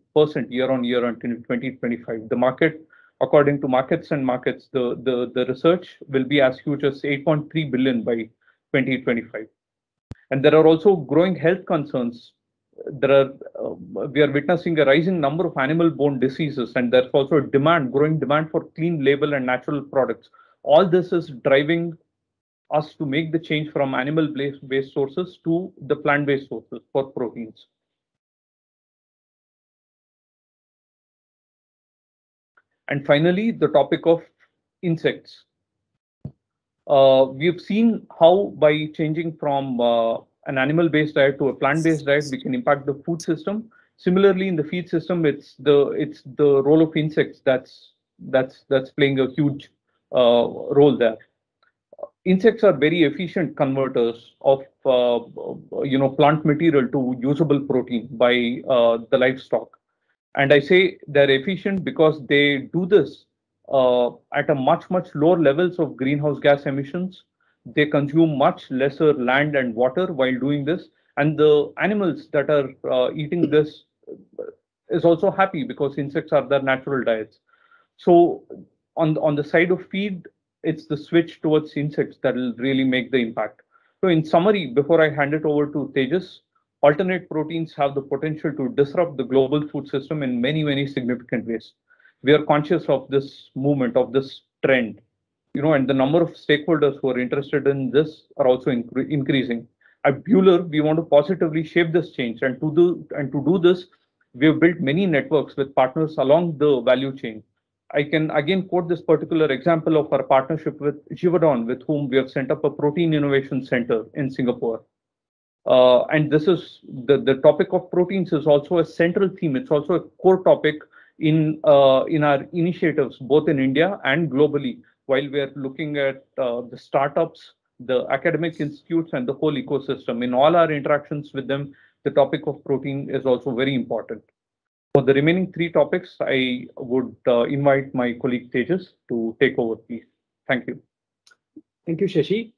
year on year until 2025. The market, according to Markets and Markets, the research will be as huge as 8.3 billion by 2025. And there are also growing health concerns. We are witnessing a rising number of animal-borne diseases, and there's also a growing demand for clean label and natural products. All this is driving us to make the change from animal-based sources to the plant-based sources for proteins. And finally, the topic of insects. We've seen how by changing from an animal-based diet to a plant-based diet, we can impact the food system. Similarly, in the feed system, it's the role of insects that's playing a huge role there. Insects are very efficient converters of plant material to usable protein by the livestock. And I say they're efficient because they do this at a much lower levels of greenhouse gas emissions. They consume much lesser land and water while doing this. And the animals that are eating this is also happy because insects are their natural diets. So on the side of feed, it's the switch towards insects that will really make the impact. So in summary, before I hand it over to Tejas, alternate proteins have the potential to disrupt the global food system in many significant ways. We are conscious of this movement, of this trend, and the number of stakeholders who are interested in this are also increasing. At Bühler, we want to positively shape this change, and to do this, we have built many networks with partners along the value chain. I can again quote this particular example of our partnership with Givaudan, with whom we have set up a protein innovation center in Singapore. And this is the topic of proteins is also a central theme. It's also a core topic in our initiatives, both in India and globally, while we are looking at the startups, the academic institutes, and the whole ecosystem. In all our interactions with them, the topic of protein is also very important. For the remaining three topics, I would invite my colleague Tejas to take over, please. Thank you. Thank you, Shashi.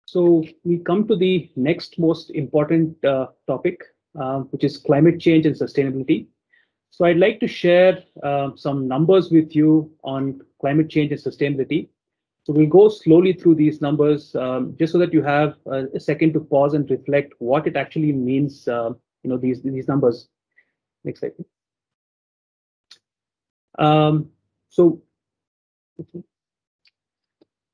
So we come to the next most important topic, which is climate change and sustainability. So I'd like to share some numbers with you on climate change and sustainability. So we'll go slowly through these numbers, just so that you have a second to pause and reflect what it actually means. These numbers. Next slide. So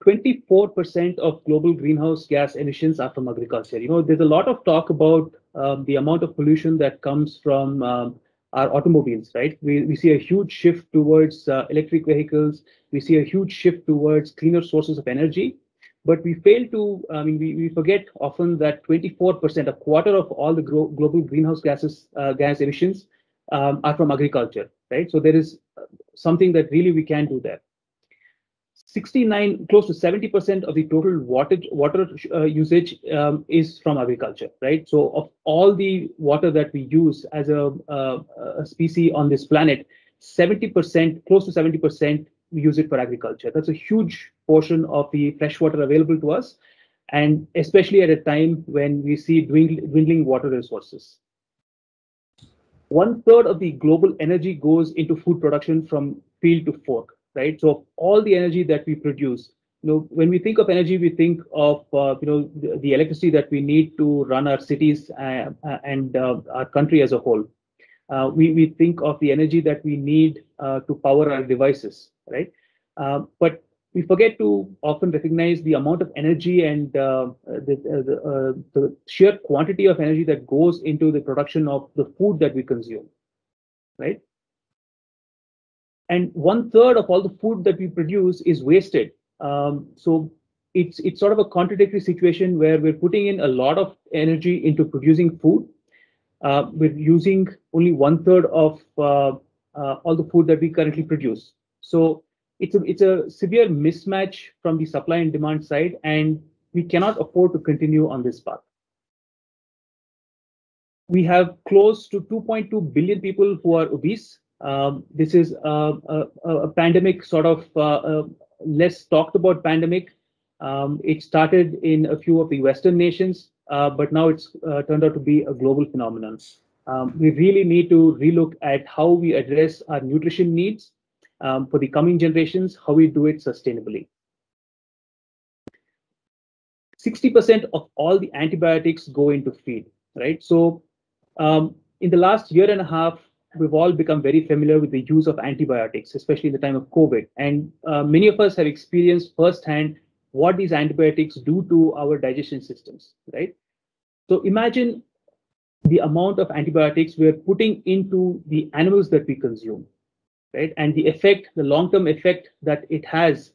24% of global greenhouse gas emissions are from agriculture. There's a lot of talk about the amount of pollution that comes from our automobiles, right? We see a huge shift towards electric vehicles. We see a huge shift towards cleaner sources of energy. But we fail to, we forget often that 24%, a quarter of all the global greenhouse gas emissions are from agriculture, right? So there is something that really we can do there. Close to 70% of the total water usage is from agriculture, right? So of all the water that we use as a species on this planet, 70%, close to 70%, we use it for agriculture. That's a huge portion of the fresh water available to us, and especially at a time when we see dwindling water resources. 1/3 of the global energy goes into food production from field to fork. Right, so all the energy that we produce, when we think of energy, we think of the electricity that we need to run our cities and our country as a whole. We think of the energy that we need to power our devices, right? But we forget to often recognize the amount of energy and the sheer quantity of energy that goes into the production of the food that we consume. right? And 1/3 of all the food that we produce is wasted. So it's sort of a contradictory situation where we're putting in a lot of energy into producing food. We're using only 1/3 of all the food that we currently produce. So it's a severe mismatch from the supply and demand side, and we cannot afford to continue on this path. We have close to 2.2 billion people who are obese. This is a pandemic, sort of less talked about pandemic. It started in a few of the Western nations, but now it's turned out to be a global phenomenon. We really need to relook at how we address our nutrition needs for the coming generations, how we do it sustainably. 60% of all the antibiotics go into feed, right? So in the last year and a half, we've all become very familiar with the use of antibiotics, especially in the time of COVID. And many of us have experienced firsthand what these antibiotics do to our digestion systems, right? So imagine the amount of antibiotics we're putting into the animals that we consume, right? And the effect, the long-term effect that it has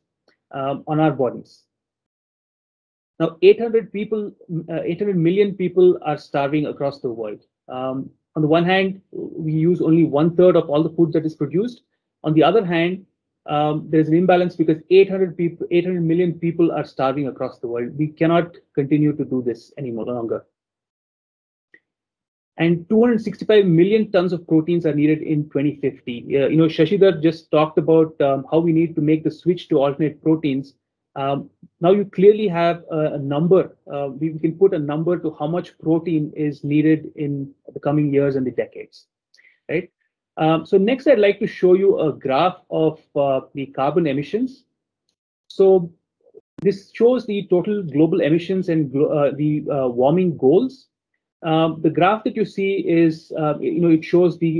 on our bodies. Now, 800 million people are starving across the world. On the one hand, we use only 1/3 of all the food that is produced. On the other hand, there's an imbalance because 800 million people are starving across the world. We cannot continue to do this anymore longer. And 265 million tons of proteins are needed in 2050. Shashidhar just talked about how we need to make the switch to alternate proteins. Now you clearly have a number. We can put a number to how much protein is needed in the coming years and the decades, right? So next, I'd like to show you a graph of the carbon emissions. So this shows the total global emissions and the warming goals. The graph that you see is, it shows the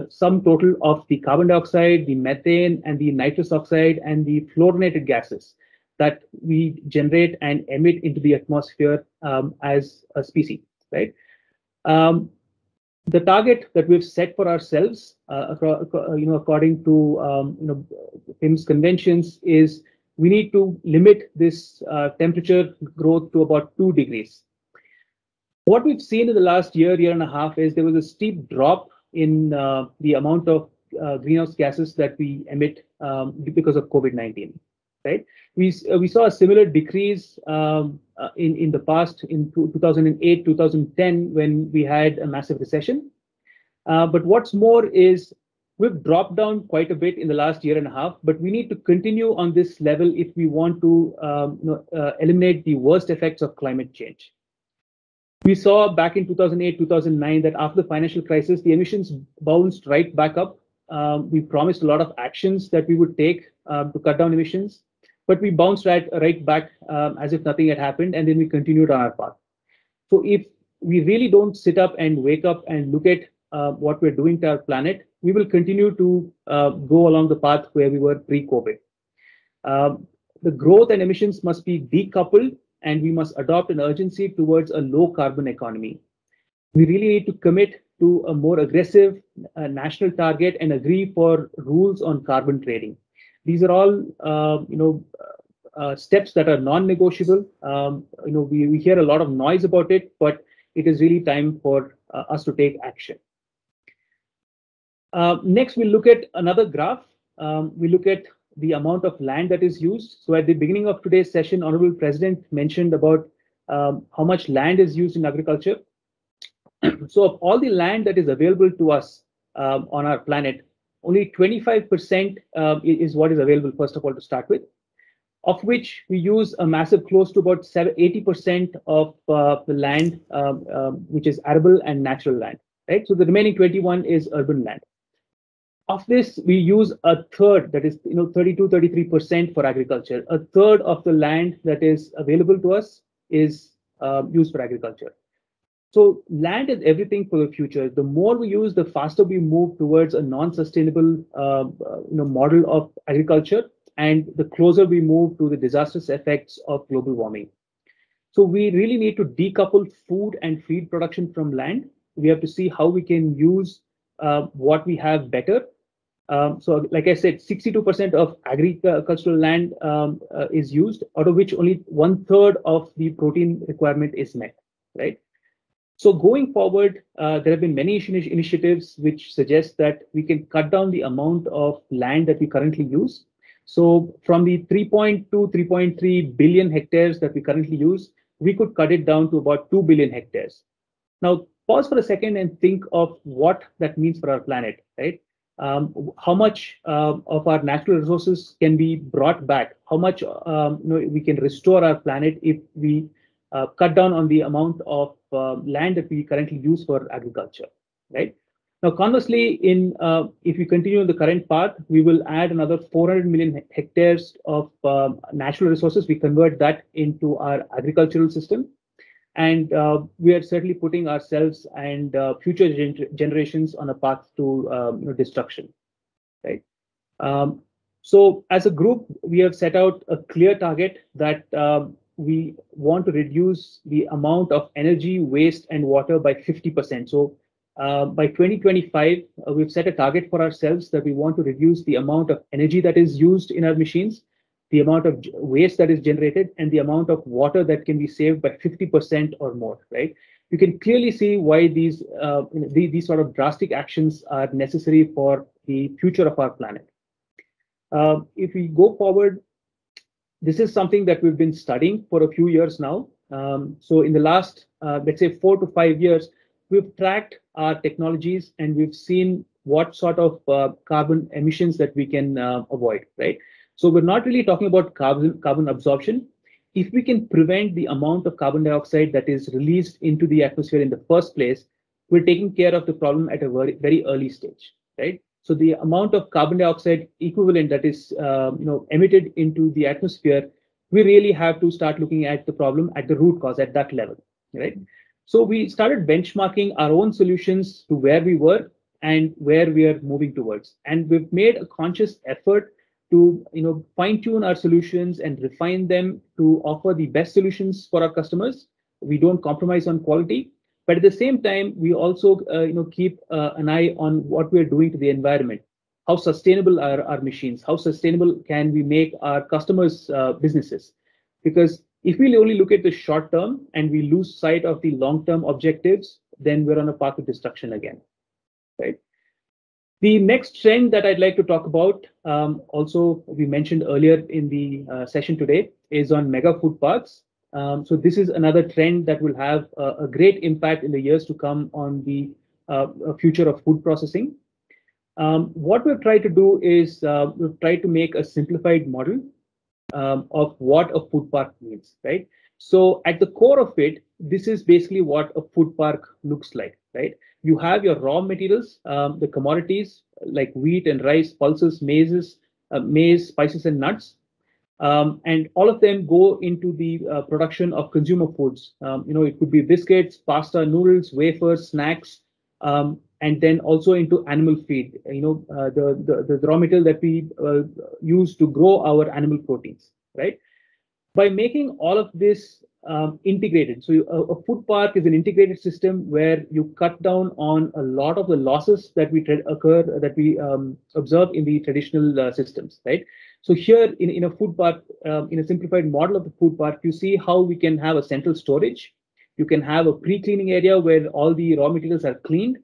sum total of the carbon dioxide, the methane, and the nitrous oxide, and the fluorinated gases that we generate and emit into the atmosphere as a species, right? The target that we've set for ourselves, according to PIMS conventions, is we need to limit this temperature growth to about 2 degrees. What we've seen in the last year and a half is there was a steep drop in the amount of greenhouse gases that we emit because of COVID-19, right? We saw a similar decrease in the past, in 2008, 2010, when we had a massive recession. But what's more is we've dropped down quite a bit in the last year and a half, but we need to continue on this level if we want to eliminate the worst effects of climate change. We saw back in 2008, 2009 that after the financial crisis, the emissions bounced right back up. We promised a lot of actions that we would take to cut down emissions, but we bounced right back as if nothing had happened, and then we continued on our path. So if we really don't sit up and wake up and look at what we're doing to our planet, we will continue to go along the path where we were pre-COVID. The growth and emissions must be decoupled, and we must adopt an urgency towards a low carbon economy. We really need to commit to a more aggressive national target and agree for rules on carbon trading. These are all, steps that are non-negotiable. We hear a lot of noise about it, but it is really time for us to take action. Next, we'll look at another graph. We look at the amount of land that is used. So at the beginning of today's session, Honorable President mentioned about how much land is used in agriculture. So of all the land that is available to us on our planet, only 25% is what is available, first of all, to start with, of which we use a massive close to about 80% of the land, which is arable and natural land, right? So the remaining 21 is urban land. Of this, we use a third, that is 32-33% for agriculture. A third of the land that is available to us is used for agriculture. So land is everything for the future. The more we use, the faster we move towards a non-sustainable model of agriculture, and the closer we move to the disastrous effects of global warming. So we really need to decouple food and feed production from land. We have to see how we can use what we have better. So like I said, 62% of agricultural land is used, out of which only 1/3 of the protein requirement is met, right? So going forward, there have been many initiatives which suggest that we can cut down the amount of land that we currently use. So from the 3.2, 3.3 billion hectares that we currently use, we could cut it down to about 2 billion hectares. Now, pause for a second and think of what that means for our planet, right? How much of our natural resources can be brought back? How much we can restore our planet if we cut down on the amount of land that we currently use for agriculture, right? Now, conversely, if we continue on the current path, we will add another 400 million hectares of natural resources. We convert that into our agricultural system. And we are certainly putting ourselves and future generations on a path to destruction, right? So as a group, we have set out a clear target that we want to reduce the amount of energy, waste, and water by 50%. So by 2025, we've set a target for ourselves that we want to reduce the amount of energy that is used in our machines, the amount of waste that is generated, and the amount of water that can be saved by 50% or more, right? You can clearly see why these sort of drastic actions are necessary for the future of our planet. If we go forward, this is something that we've been studying for a few years now. So in the last, let's say 4 to 5 years, we've tracked our technologies and we've seen what sort of carbon emissions that we can avoid, right? So we're not really talking about carbon absorption. If we can prevent the amount of carbon dioxide that is released into the atmosphere in the first place, we're taking care of the problem at a very, very early stage, right? So the amount of carbon dioxide equivalent that is emitted into the atmosphere, we really have to start looking at the problem at the root cause at that level, right? So we started benchmarking our own solutions to where we were and where we are moving towards. And we've made a conscious effort to fine-tune our solutions and refine them to offer the best solutions for our customers. We don't compromise on quality, but at the same time, we also keep an eye on what we're doing to the environment. How sustainable are our machines? How sustainable can we make our customers' businesses? Because if we only look at the short term and we lose sight of the long-term objectives, then we're on a path to destruction again, right? The next trend that I'd like to talk about, also we mentioned earlier in the session today, is on mega food parks. So this is another trend that will have a great impact in the years to come on the future of food processing. What we've tried to do is we've tried to make a simplified model of what a food park means, right? So at the core of it, this is basically what a food park looks like, right? You have your raw materials, the commodities like wheat and rice, pulses, maize, spices, and nuts. And all of them go into the production of consumer foods. It could be biscuits, pasta, noodles, wafers, snacks, and then also into animal feed, the raw material that we use to grow our animal proteins, right? By making all of this integrated, so a food park is an integrated system where you cut down on a lot of the losses that we observe in the traditional systems, right? So here in a food park, in a simplified model of the food park, you see how we can have a central storage. You can have a pre-cleaning area where all the raw materials are cleaned,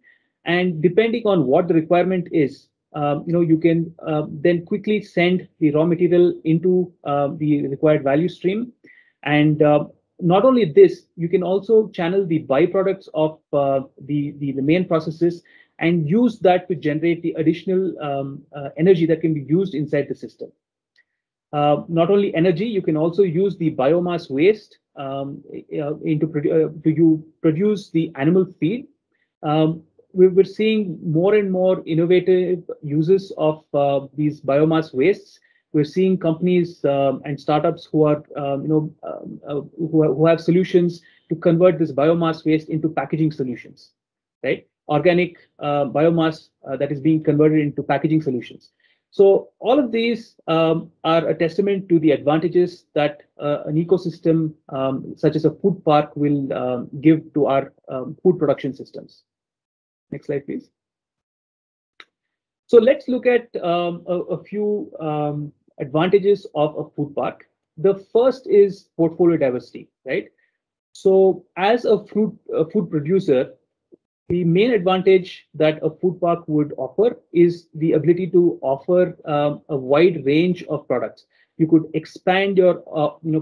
and depending on what the requirement is, you can then quickly send the raw material into the required value stream. And not only this, you can also channel the byproducts of the main processes and use that to generate the additional energy that can be used inside the system. Not only energy, you can also use the biomass waste to produce the animal feed. We're seeing more and more innovative uses of these biomass wastes. We're seeing companies and startups who are, who have solutions to convert this biomass waste into packaging solutions, right? Organic biomass that is being converted into packaging solutions. So all of these are a testament to the advantages that an ecosystem such as a food park will give to our food production systems. Next slide, please. So let's look at a few advantages of a food park. The first is portfolio diversity, right? So as a food producer, the main advantage that a food park would offer is the ability to offer a wide range of products. You could expand your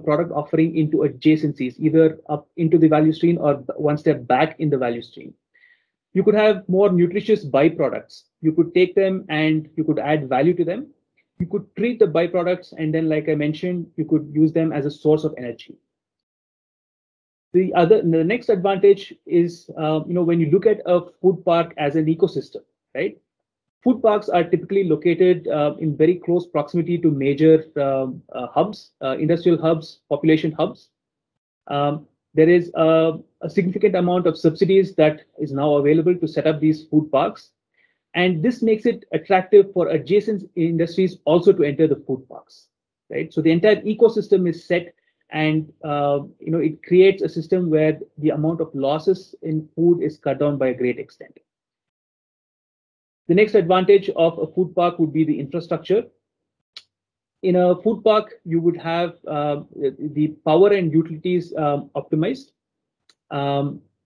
product offering into adjacencies, either up into the value stream or one step back in the value stream. You could have more nutritious byproducts. You could take them and you could add value to them. You could treat the byproducts, and then, like I mentioned, you could use them as a source of energy. The next advantage is, when you look at a food park as an ecosystem, right? Food parks are typically located in very close proximity to major hubs, industrial hubs, population hubs. There is a significant amount of subsidies that is now available to set up these food parks. And this makes it attractive for adjacent industries also to enter the food parks, right? So the entire ecosystem is set, and it creates a system where the amount of losses in food is cut down by a great extent. The next advantage of a food park would be the infrastructure. In a food park, you would have the power and utilities optimized.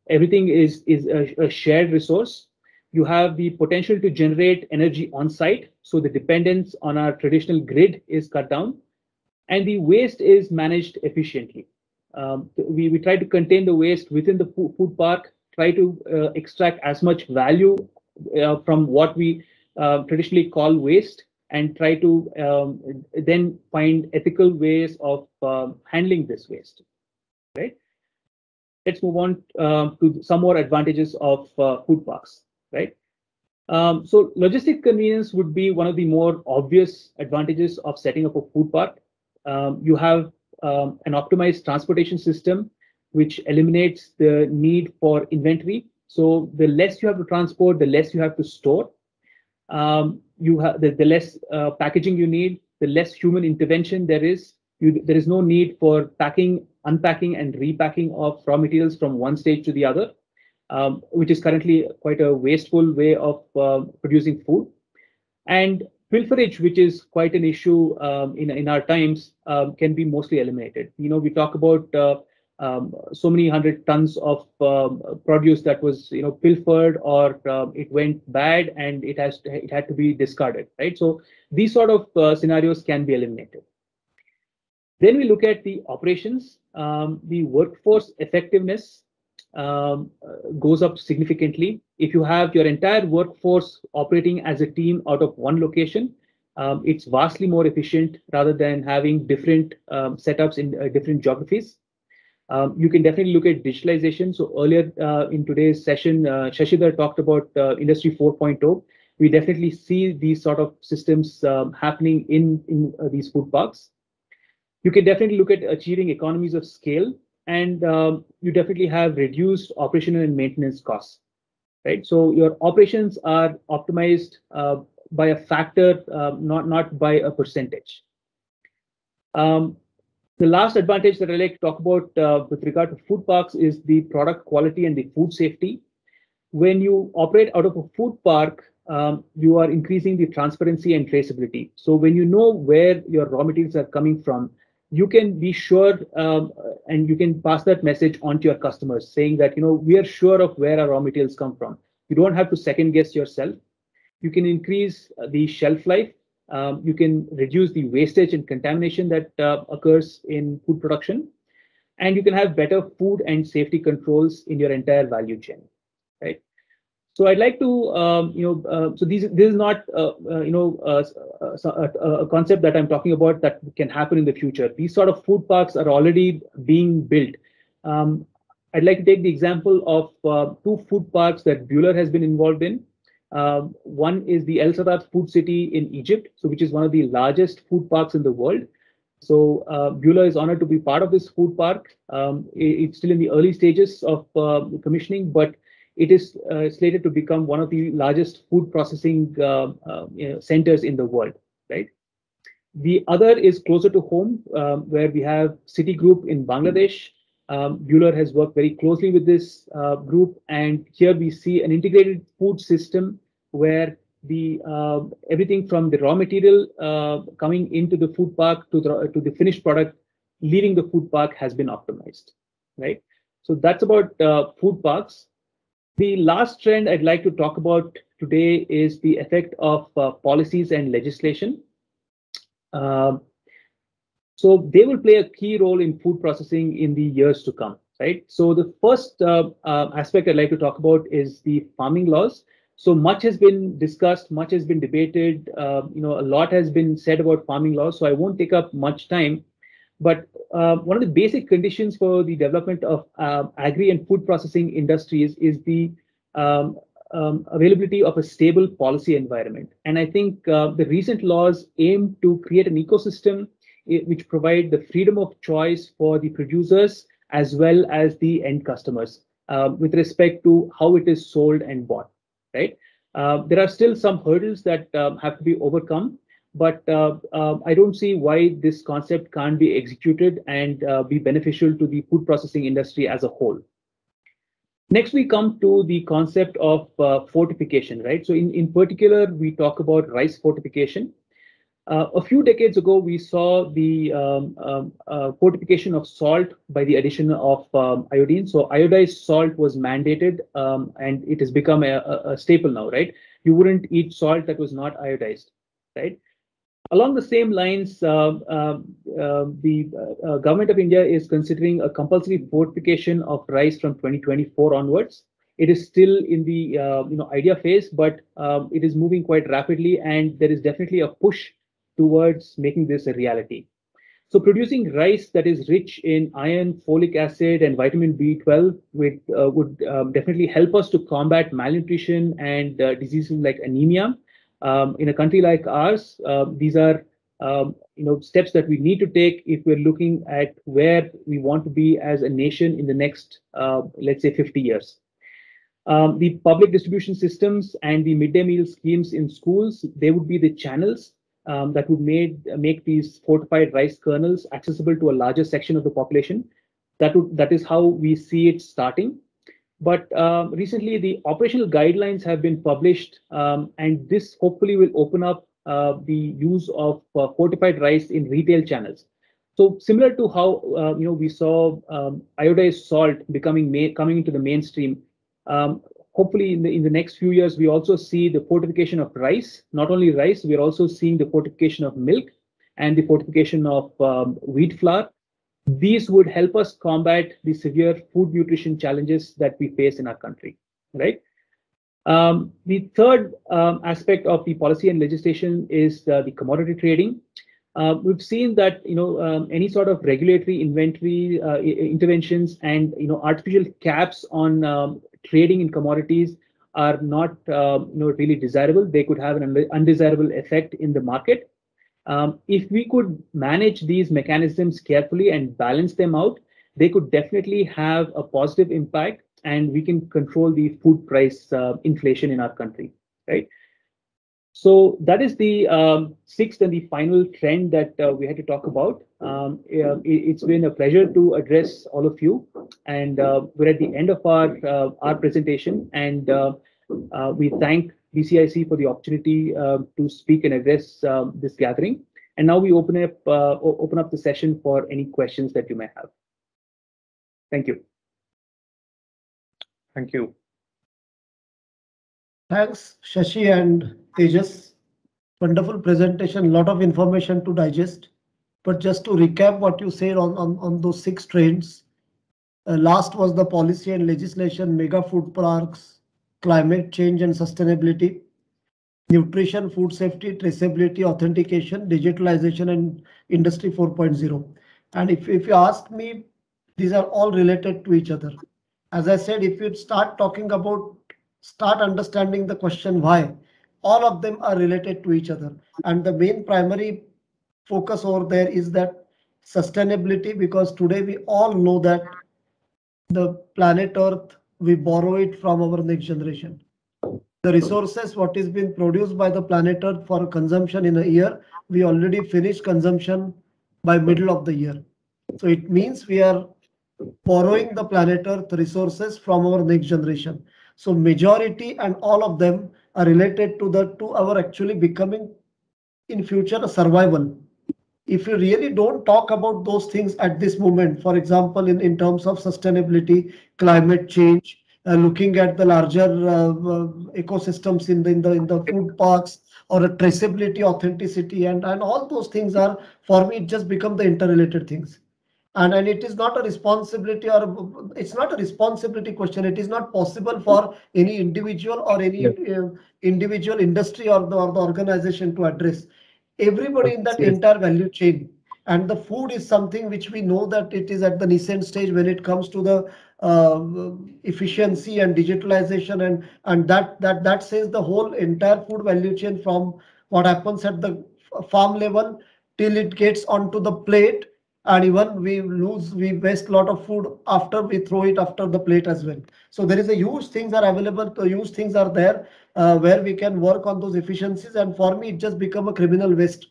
Everything is a shared resource. You have the potential to generate energy on site, so the dependence on our traditional grid is cut down, and the waste is managed efficiently. We try to contain the waste within the food park, try to extract as much value from what we traditionally call waste, and try to then find ethical ways of handling this waste, right? Let's move on to some more advantages of food parks, right? So logistic convenience would be one of the more obvious advantages of setting up a food park. You have an optimized transportation system, which eliminates the need for inventory. So the less you have to transport, the less you have to store. You have the less packaging you need, the less human intervention there is. There is no need for packing, unpacking, and repacking of raw materials from one stage to the other, which is currently quite a wasteful way of producing food. And pilferage, which is quite an issue in our times, can be mostly eliminated. We talk about so many 100 tons of produce that was pilfered, or it went bad and it had to be discarded, right? So these sort of scenarios can be eliminated. Then we look at the operations. The workforce effectiveness goes up significantly. If you have your entire workforce operating as a team out of one location, it's vastly more efficient rather than having different setups in different geographies. You can definitely look at digitalization. So earlier in today's session, Shashidhar talked about Industry 4.0. We definitely see these sort of systems happening in these food parks. You can definitely look at achieving economies of scale, and you definitely have reduced operational and maintenance costs, right? So your operations are optimized by a factor, not by a percentage. The last advantage that I like to talk about with regard to food parks is the product quality and the food safety. When you operate out of a food park, you are increasing the transparency and traceability. So when you know where your raw materials are coming from, you can be sure and you can pass that message on to your customers, saying that we are sure of where our raw materials come from. You don't have to second guess yourself. You can increase the shelf life. You can reduce the wastage and contamination that occurs in food production, and you can have better food and safety controls in your entire value chain, right? So I'd like to, so this is not, a concept that I'm talking about that can happen in the future. These sort of food parks are already being built. I'd like to take the example of two food parks that Bühler has been involved in. One is the El Sadat Food City in Egypt, which is one of the largest food parks in the world. So Bühler is honored to be part of this food park. It's still in the early stages of commissioning, but it is slated to become one of the largest food processing centers in the world, right? The other is closer to home, where we have Citigroup in Bangladesh. Bühler has worked very closely with this group, and here we see an integrated food system where the everything from the raw material coming into the food park to the finished product leaving the food park has been optimized, right? So that's about food parks. The last trend I'd like to talk about today is the effect of policies and legislation. So they will play a key role in food processing in the years to come, right? So the first aspect I'd like to talk about is the farming laws. So much has been discussed, much has been debated, a lot has been said about farming laws, so I won't take up much time. But one of the basic conditions for the development of agri and food processing industries is the availability of a stable policy environment. And I think the recent laws aim to create an ecosystem which provide the freedom of choice for the producers as well as the end customers with respect to how it is sold and bought, right? There are still some hurdles that have to be overcome, but I don't see why this concept can't be executed and be beneficial to the food processing industry as a whole. Next, we come to the concept of fortification, right? So in particular, we talk about rice fortification. A few decades ago, we saw the fortification of salt by the addition of iodine. So iodized salt was mandated and it has become a staple now, right? You wouldn't eat salt that was not iodized, right? Along the same lines, the government of India is considering a compulsory fortification of rice from 2024 onwards. It is still in the idea phase, but it is moving quite rapidly, and there is definitely a push towards making this a reality. So producing rice that is rich in iron, folic acid, and vitamin B12 would definitely help us to combat malnutrition and diseases like anemia. In a country like ours, these are steps that we need to take if we're looking at where we want to be as a nation in the next, let's say, 50 years. The public distribution systems and the midday meal schemes in schools, they would be the channels that would make these fortified rice kernels accessible to a larger section of the population. That is how we see it starting. But recently, the operational guidelines have been published, and this hopefully will open up the use of fortified rice in retail channels. So similar to how we saw iodized salt coming into the mainstream. Hopefully, in the next few years, we also see the fortification of rice. Not only rice, we are also seeing the fortification of milk and the fortification of wheat flour. These would help us combat the severe food nutrition challenges that we face in our country, right? The third aspect of the policy and legislation is the commodity trading. We've seen that any sort of regulatory inventory interventions and artificial caps on trading in commodities are not really desirable. They could have an undesirable effect in the market. If we could manage these mechanisms carefully and balance them out, they could definitely have a positive impact, and we can control the food price inflation in our country, right? So that is the sixth and the final trend that we had to talk about. It's been a pleasure to address all of you, and we're at the end of our presentation, and we thank BCIC for the opportunity to speak and address this gathering. And now we open up the session for any questions that you may have. Thank you. Thank you. Thanks, Shashi and Tejas. Wonderful presentation, lot of information to digest. But just to recap what you said on those 6 trends, last was the policy and legislation, mega food parks, climate change and sustainability, nutrition, food safety, traceability, authentication, digitalization, and industry 4.0. And if you ask me, these are all related to each other. As I said, if you start understanding the question why, all of them are related to each other. And the main primary focus over there is that sustainability, because today we all know that the planet Earth, we borrow it from our next generation. The resources, what is being produced by the planet Earth for consumption in a year, we already finished consumption by middle of the year. So it means we are borrowing the planet Earth resources from our next generation. So majority and all of them related to our actually becoming in future a survival. If you really don't talk about those things at this moment, for example, in terms of sustainability, climate change, looking at the larger ecosystems in the food parks, or a traceability, authenticity, and all those things are, for me, it just become the interrelated things. And it is not a responsibility, or it's not a responsibility question. It is not possible for any individual or any individual industry or the organization to address everybody in that entire value chain. And the food is something which we know that it is at the nascent stage when it comes to the efficiency and digitalization, and that says the whole entire food value chain, from what happens at the farm level till it gets onto the plate. And even we waste a lot of food after we throw it after the plate as well. So there is a huge things are available, huge things are there where we can work on those efficiencies. And for me, it just become a criminal waste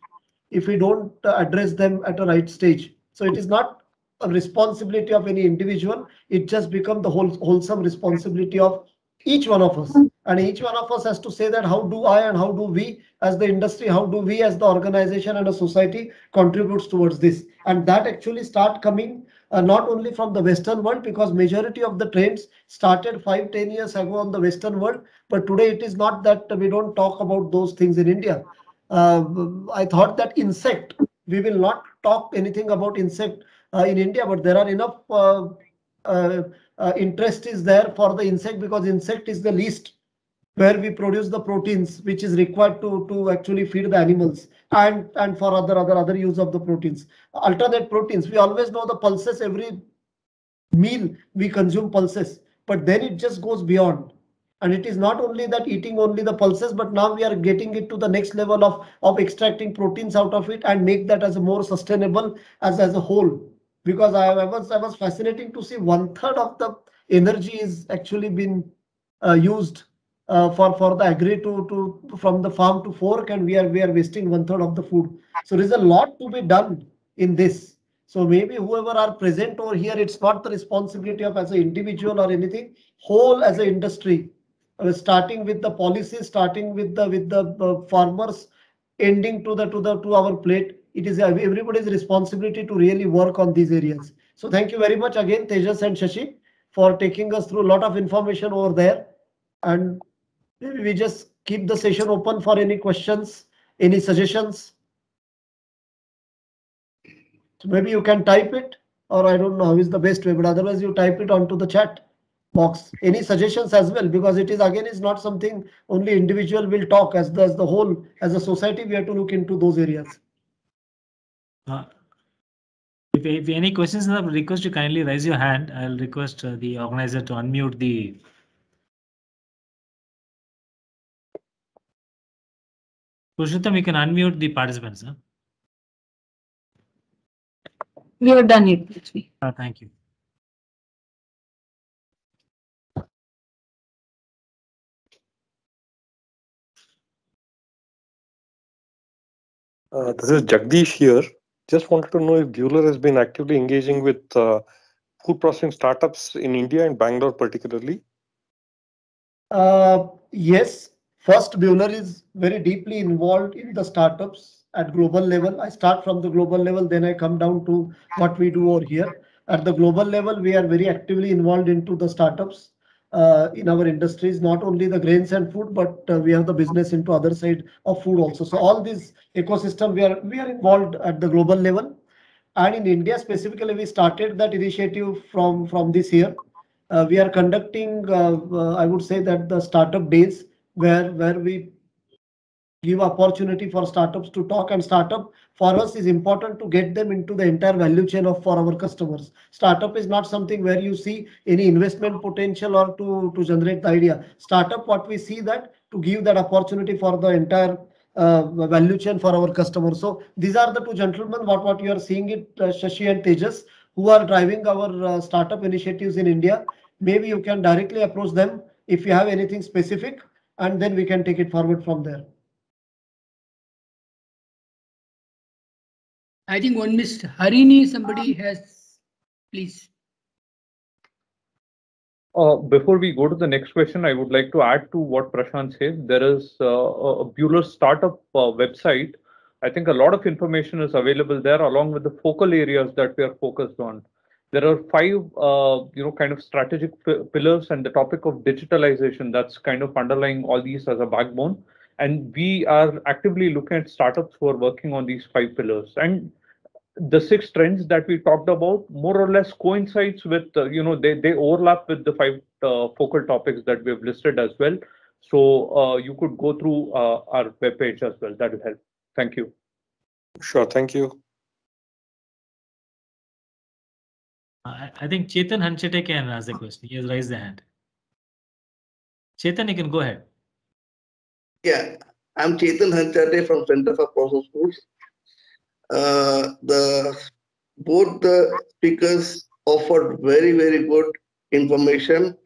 if we don't address them at a right stage. So it is not a responsibility of any individual. It just become the wholesome responsibility of each one of us. And each one of us has to say that how do I and how do we as the industry, how do we as the organization and a society contributes towards this. And that actually start coming not only from the Western world, because majority of the trends started 5-10 years ago on the Western world. But today it is not that we don't talk about those things in India. I thought that insect, we will not talk anything about insect in India, but there are enough interest is there for the insect, because insect is the least where we produce the proteins which is required to actually feed the animals, and for other use of the proteins, alternate proteins. We always know the pulses, every meal we consume pulses, but then it just goes beyond. And it is not only that eating only the pulses, but now we are getting it to the next level of extracting proteins out of it and make that as a more sustainable as a whole. Because I was fascinating to see 1/3 of the energy is actually been used for the agri to from the farm to fork, and we are wasting 1/3 of the food. So there is a lot to be done in this. So maybe whoever are present over here, it's not the responsibility of as an individual or anything, whole as an industry, starting with the policies, starting with the farmers, ending to our plate. It is everybody's responsibility to really work on these areas. So thank you very much again, Tejas and Shashi, for taking us through a lot of information over there. And maybe we just keep the session open for any questions, any suggestions. So maybe you can type it, or I don't know how is the best way, but otherwise you type it onto the chat box. Any suggestions as well, because it is again is not something only individual will talk, as the whole, as a society, we have to look into those areas. If any questions, I request you kindly raise your hand. I'll request the organizer to unmute the. Purushottam, you can unmute the participants. Huh? We have done it, actually. Thank you. This is Jagdish here. Just wanted to know if Buhler has been actively engaging with food processing startups in India and Bangalore particularly. Yes. First, Buhler is very deeply involved in the startups at global level. I start from the global level, then I come down to what we do over here. At the global level, we are very actively involved into the startups in our industries, not only the grains and food, but we have the business into other side of food also. So all this ecosystem, we are involved at the global level. And in India specifically, we started that initiative from this year. We are conducting, I would say that the startup days where we give opportunity for startups to talk. And startup for us is important to get them into the entire value chain for our customers. Startup is not something where you see any investment potential or to generate the idea. Startup, what we see that to give that opportunity for the entire value chain for our customers. So these are the two gentlemen, what you are seeing it, Shashi and Tejas, who are driving our startup initiatives in India. Maybe you can directly approach them if you have anything specific, and then we can take it forward from there. I think one Mr. Harini, somebody has, please. Before we go to the next question, I would like to add to what Prashant said. There is a Buhler startup website. I think a lot of information is available there, along with the focal areas that we are focused on. There are 5, kind of strategic pillars, and the topic of digitalization that's kind of underlying all these as a backbone. And we are actively looking at startups who are working on these 5 pillars. And the 6 trends that we talked about more or less coincides with, they overlap with the 5 focal topics that we have listed as well. So you could go through our webpage as well. That will help. Thank you. Sure, thank you. I think Chetan Hanchete can ask the question. He has raised the hand. Chetan, you can go ahead. Yeah, I'm Chetan Hanchete from Center for Process Foods. Both the speakers offered very, very good information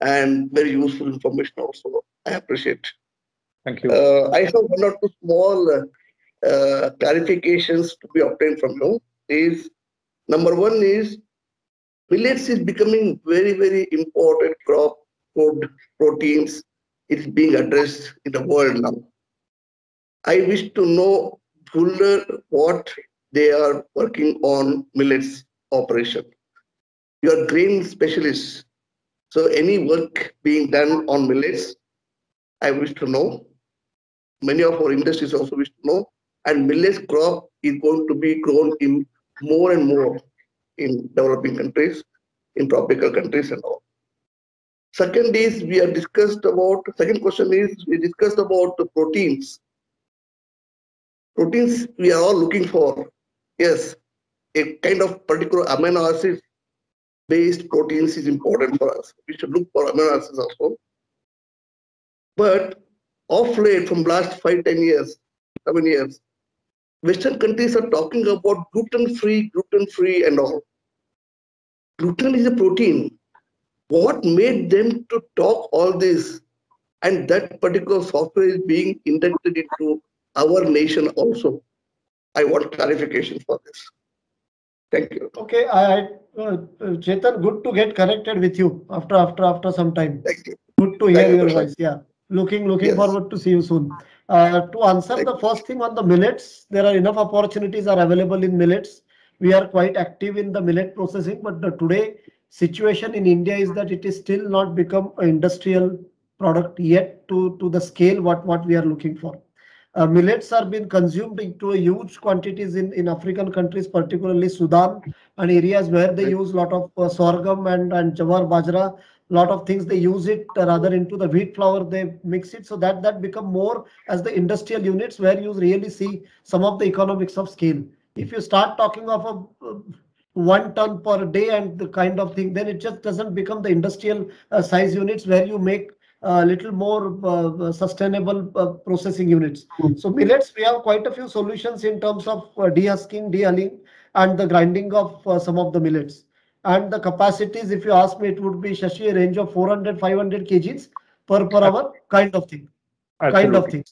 and very useful information also. I appreciate. Thank you. I have 1 or 2 small clarifications to be obtained from you. Number 1 is millets is becoming very, very important crop, food, proteins. It's being addressed in the world now. I wish to know what they are working on millets operation. You are grain specialists, so any work being done on millets, I wish to know. Many of our industries also wish to know. And millets crop is going to be grown in more and more in developing countries, in tropical countries and all. Second question is we discussed about the proteins. Proteins we are all looking for. Yes, a kind of particular amino acid based proteins is important for us. We should look for amino acids also. But of late, from last 5, 10 years, 7 years, Western countries are talking about gluten-free and all. Gluten is a protein. What made them to talk all this? And that particular software is being inducted into our nation also. I want clarification for this. Thank you. Okay, Chetan, good to get connected with you after some time. Thank you. Good to hear your voice. Yeah, looking Yes. forward to see you soon. To answer the first thing on the millets, there are enough opportunities are available in millets. We are quite active in the millet processing, but the today situation in India is that it is still not become an industrial product yet to the scale what we are looking for. Millets are being consumed into a huge quantities in African countries, particularly Sudan and areas where they use a lot of sorghum and jawar bajra. Lot of things they use it rather into the wheat flour they mix it, so that become more as the industrial units where you really see some of the economics of scale. If you start talking of a 1 ton per day and the kind of thing, then it just doesn't become the industrial size units where you make little more sustainable processing units. So millets, we have quite a few solutions in terms of dehusking, dehulling, and the grinding of some of the millets. And the capacities, if you ask me, it would be Shashi a range of 400-500 kgs per hour kind of thing. Absolutely. Kind of thing.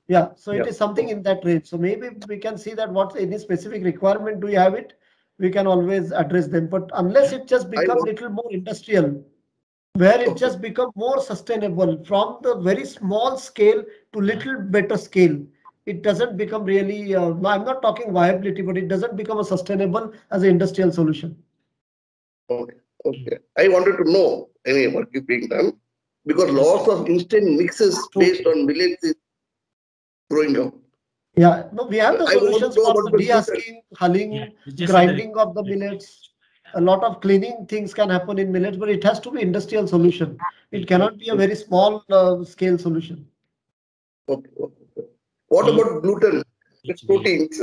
Yeah, so Yeah. it is something in that range. So maybe we can see that what any specific requirement do you have it, we can always address them. But unless it just become little more industrial, where it just become more sustainable from the very small scale to little better scale, it doesn't become really, I'm not talking viability, but it doesn't become a sustainable as an industrial solution. Okay. I wanted to know any work is being done because lots of instant mixes based on millets is growing up. Yeah, no, we have the I want to solutions know for about the the dehusking, hulling, Yeah, just grinding of the millets. A lot of cleaning things can happen in millets, but it has to be industrial solution. It cannot be a very small scale solution. Okay. What about gluten? Proteins.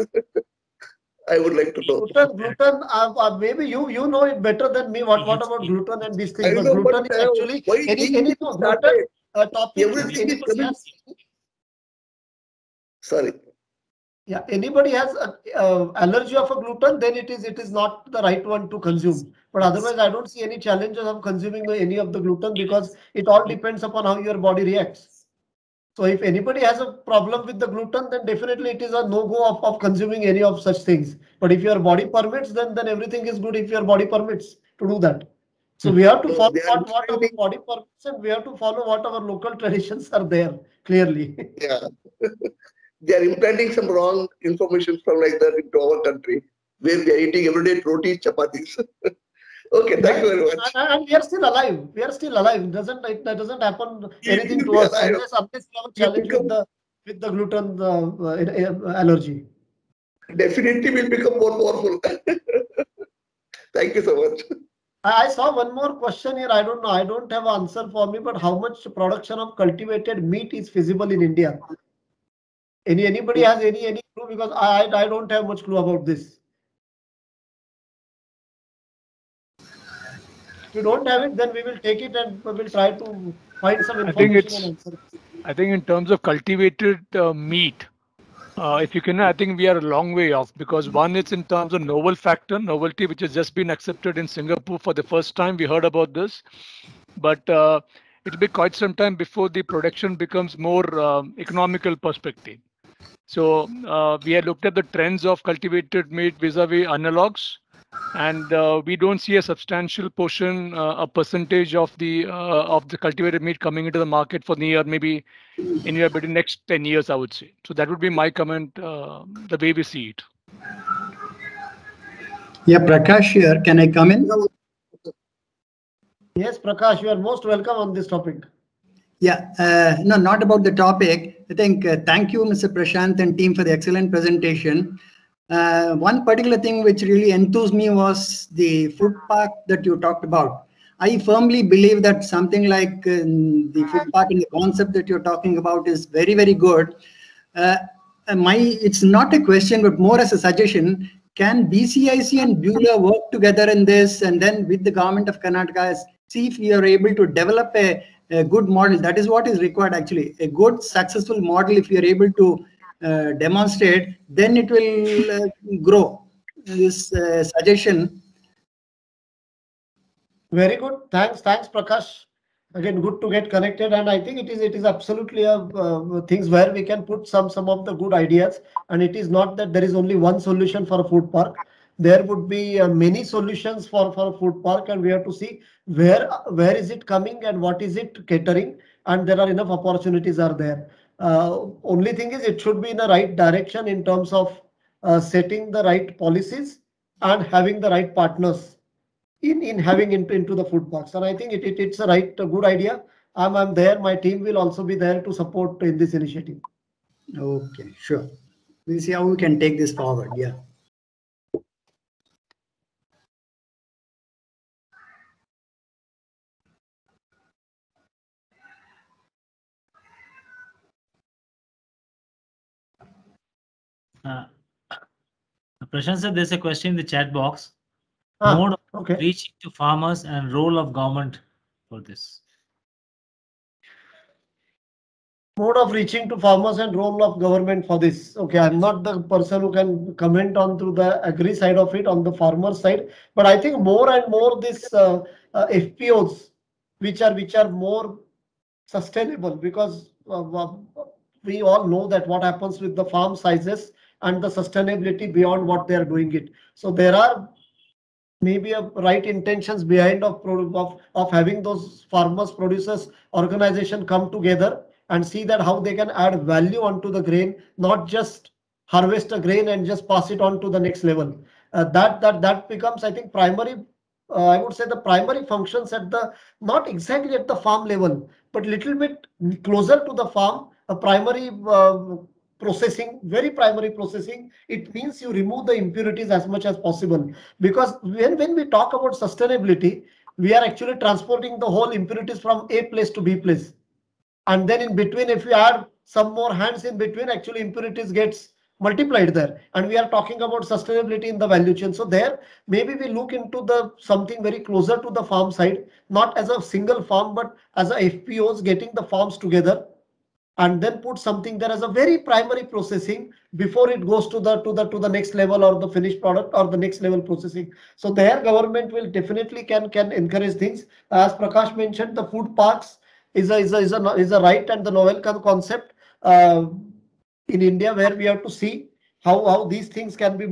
I would like to know. Gluten. Maybe you know it better than me. What about gluten and these things? I But know, gluten but is actually why any gluten topic. Everything is coming. Sorry. Yeah, anybody has allergy of a gluten, then it is not the right one to consume. But otherwise, I don't see any challenges of consuming any of the gluten because it all depends upon how your body reacts. So if anybody has a problem with the gluten, then definitely it is a no-go of consuming any of such things. But if your body permits, then everything is good if your body permits to do that. So we have to follow they are what our body purpose, and we have to follow what our local traditions are there clearly. Yeah. They are implanting some wrong information from like that into our country, where we are eating every day roti, chapatis. Okay, thank you very much. And we are still alive. We are still alive. That doesn't happen anything to We are us alive. unless we have a challenge with the gluten allergy. Definitely will become more powerful. Thank you so much. I saw one more question here. I don't know. I don't have an answer for me, but how much production of cultivated meat is feasible in India? Anybody has any clue? Because I don't have much clue about this. If you don't have it, then we will take it and we will try to find some information and answer. I think in terms of cultivated meat, if you can, I think we are a long way off, because one, it's in terms of novelty, which has just been accepted in Singapore for the first time. We heard about this, but it'll be quite some time before the production becomes more economical perspective. So we had looked at the trends of cultivated meat vis-a-vis analogs, and we don't see a substantial portion, a percentage of the cultivated meat coming into the market for near maybe anywhere between next 10 years, I would say. So that would be my comment, the way we see it. Yeah, Prakash here. Can I come in? Yes, Prakash, you are most welcome on this topic. Yeah, no, not about the topic. I think thank you, Mr. Prashant and team, for the excellent presentation. One particular thing which really enthused me was the food park that you talked about. I firmly believe that something like the food park and the concept that you're talking about is very, very good. It's not a question, but more as a suggestion. Can BCIC and BULA work together in this, and then with the government of Karnataka, see if we are able to develop a good model? That is what is required actually. A good, successful model, if we are able to demonstrate, then it will grow. This suggestion. Very good. Thanks, Prakash. Again, good to get connected, and I think it is absolutely things where we can put some of the good ideas. And it is not that there is only one solution for a food park. There would be many solutions for a food park, and we have to see where is it coming and what is it catering, and there are enough opportunities are there. Only thing is it should be in the right direction in terms of setting the right policies and having the right partners in having into the food parks. And I think it's a good idea. I'm there. My team will also be there to support in this initiative. Okay, sure. We'll see how we can take this forward. Yeah. Prashant sir, there's a question in the chat box. Mode of reaching to farmers and role of government for this. Mode of reaching to farmers and role of government for this. Okay, I'm not the person who can comment on to the agri side of it, on the farmer side, but I think more and more this FPOs, which are more sustainable, because we all know that what happens with the farm sizes and the sustainability beyond what they are doing it. So there are maybe right intentions behind of having those farmers, producers, organization come together and see that how they can add value onto the grain, not just harvest a grain and just pass it on to the next level. That becomes, I think, primary. I would say the primary functions at the, not exactly at the farm level, but little bit closer to the farm, a primary processing, very primary processing. It means you remove the impurities as much as possible, because when we talk about sustainability, we are actually transporting the whole impurities from A place to B place. And then in between, if we add some more hands in between, actually impurities gets multiplied there. And we are talking about sustainability in the value chain. So there, maybe we look into the something very closer to the farm side, not as a single farm, but as a FPOs, getting the farms together and then put something there as a very primary processing before it goes to the next level or the finished product or the next level processing. So there, government will definitely can encourage things. As Prakash mentioned, the food parks is a right and the novel concept in India, where we have to see how these things can be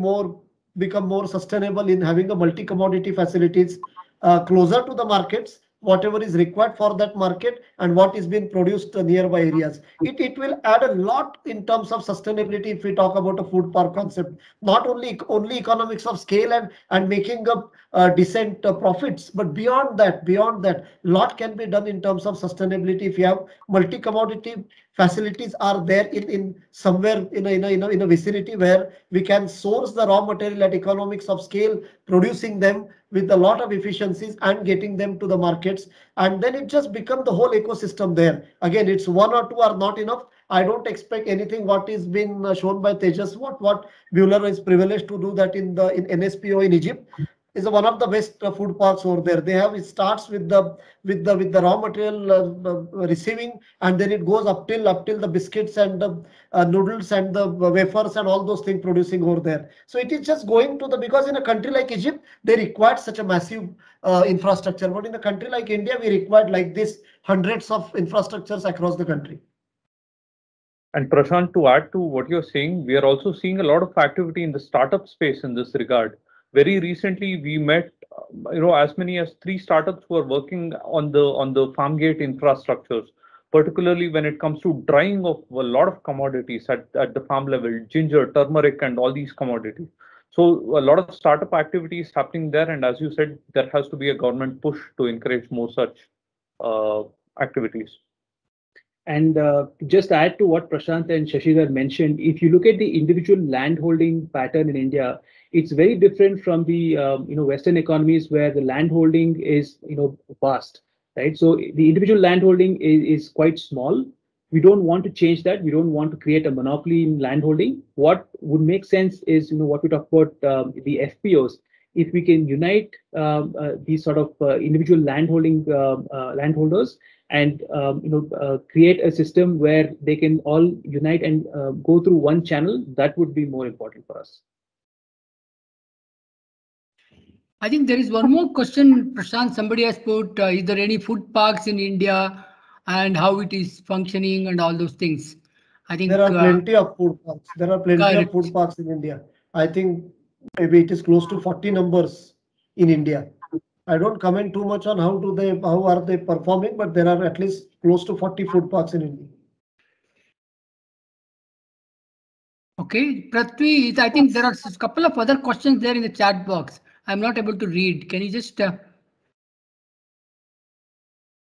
become more sustainable in having a multi-commodity facilities, closer to the markets, whatever is required for that market and what is being produced in nearby areas. It will add a lot in terms of sustainability if we talk about a food park concept. Not only economics of scale and making up decent profits, but beyond that, lot can be done in terms of sustainability. If you have multi-commodity facilities are there in somewhere in a vicinity where we can source the raw material at economics of scale, producing them with a lot of efficiencies and getting them to the markets, and then it just becomes the whole ecosystem there. Again, it's one or two are not enough. I don't expect anything what is been shown by Tejas, what Buhler is privileged to do that in NSPO in Egypt is one of the best food parks over there. They have, it starts with the raw material receiving, and then it goes up till the biscuits and the noodles and the wafers and all those things producing over there. So it is just going to the, because in a country like Egypt they required such a massive infrastructure, but in a country like India we required like this hundreds of infrastructures across the country. And Prashant, to add to what you're saying, we are also seeing a lot of activity in the startup space in this regard. Very recently, we met, as many as 3 startups who are working on the farm gate infrastructures, particularly when it comes to drying of a lot of commodities at the farm level, ginger, turmeric, and all these commodities. So a lot of startup activity is happening there, and as you said, there has to be a government push to encourage more such activities. And just add to what Prashant and Shashidhar mentioned, if you look at the individual land holding pattern in India, it's very different from the Western economies where the land holding is vast, right? So the individual land holding is quite small. We don't want to change that. We don't want to create a monopoly in land holding. What would make sense is what we talk about the FPOs. If we can unite these sort of individual landholders and create a system where they can all unite and go through one channel, that would be more important for us. I think there is one more question, Prashant. Somebody has put, is there any food parks in India and how it is functioning and all those things? I think there are plenty of food parks. There are plenty of food parks in India. I think maybe it is close to 40 numbers in India. I don't comment too much on how are they performing, but there are at least close to 40 food parks in India. Okay, Prithvi, I think there are a couple of other questions there in the chat box. I'm not able to read. Can you just?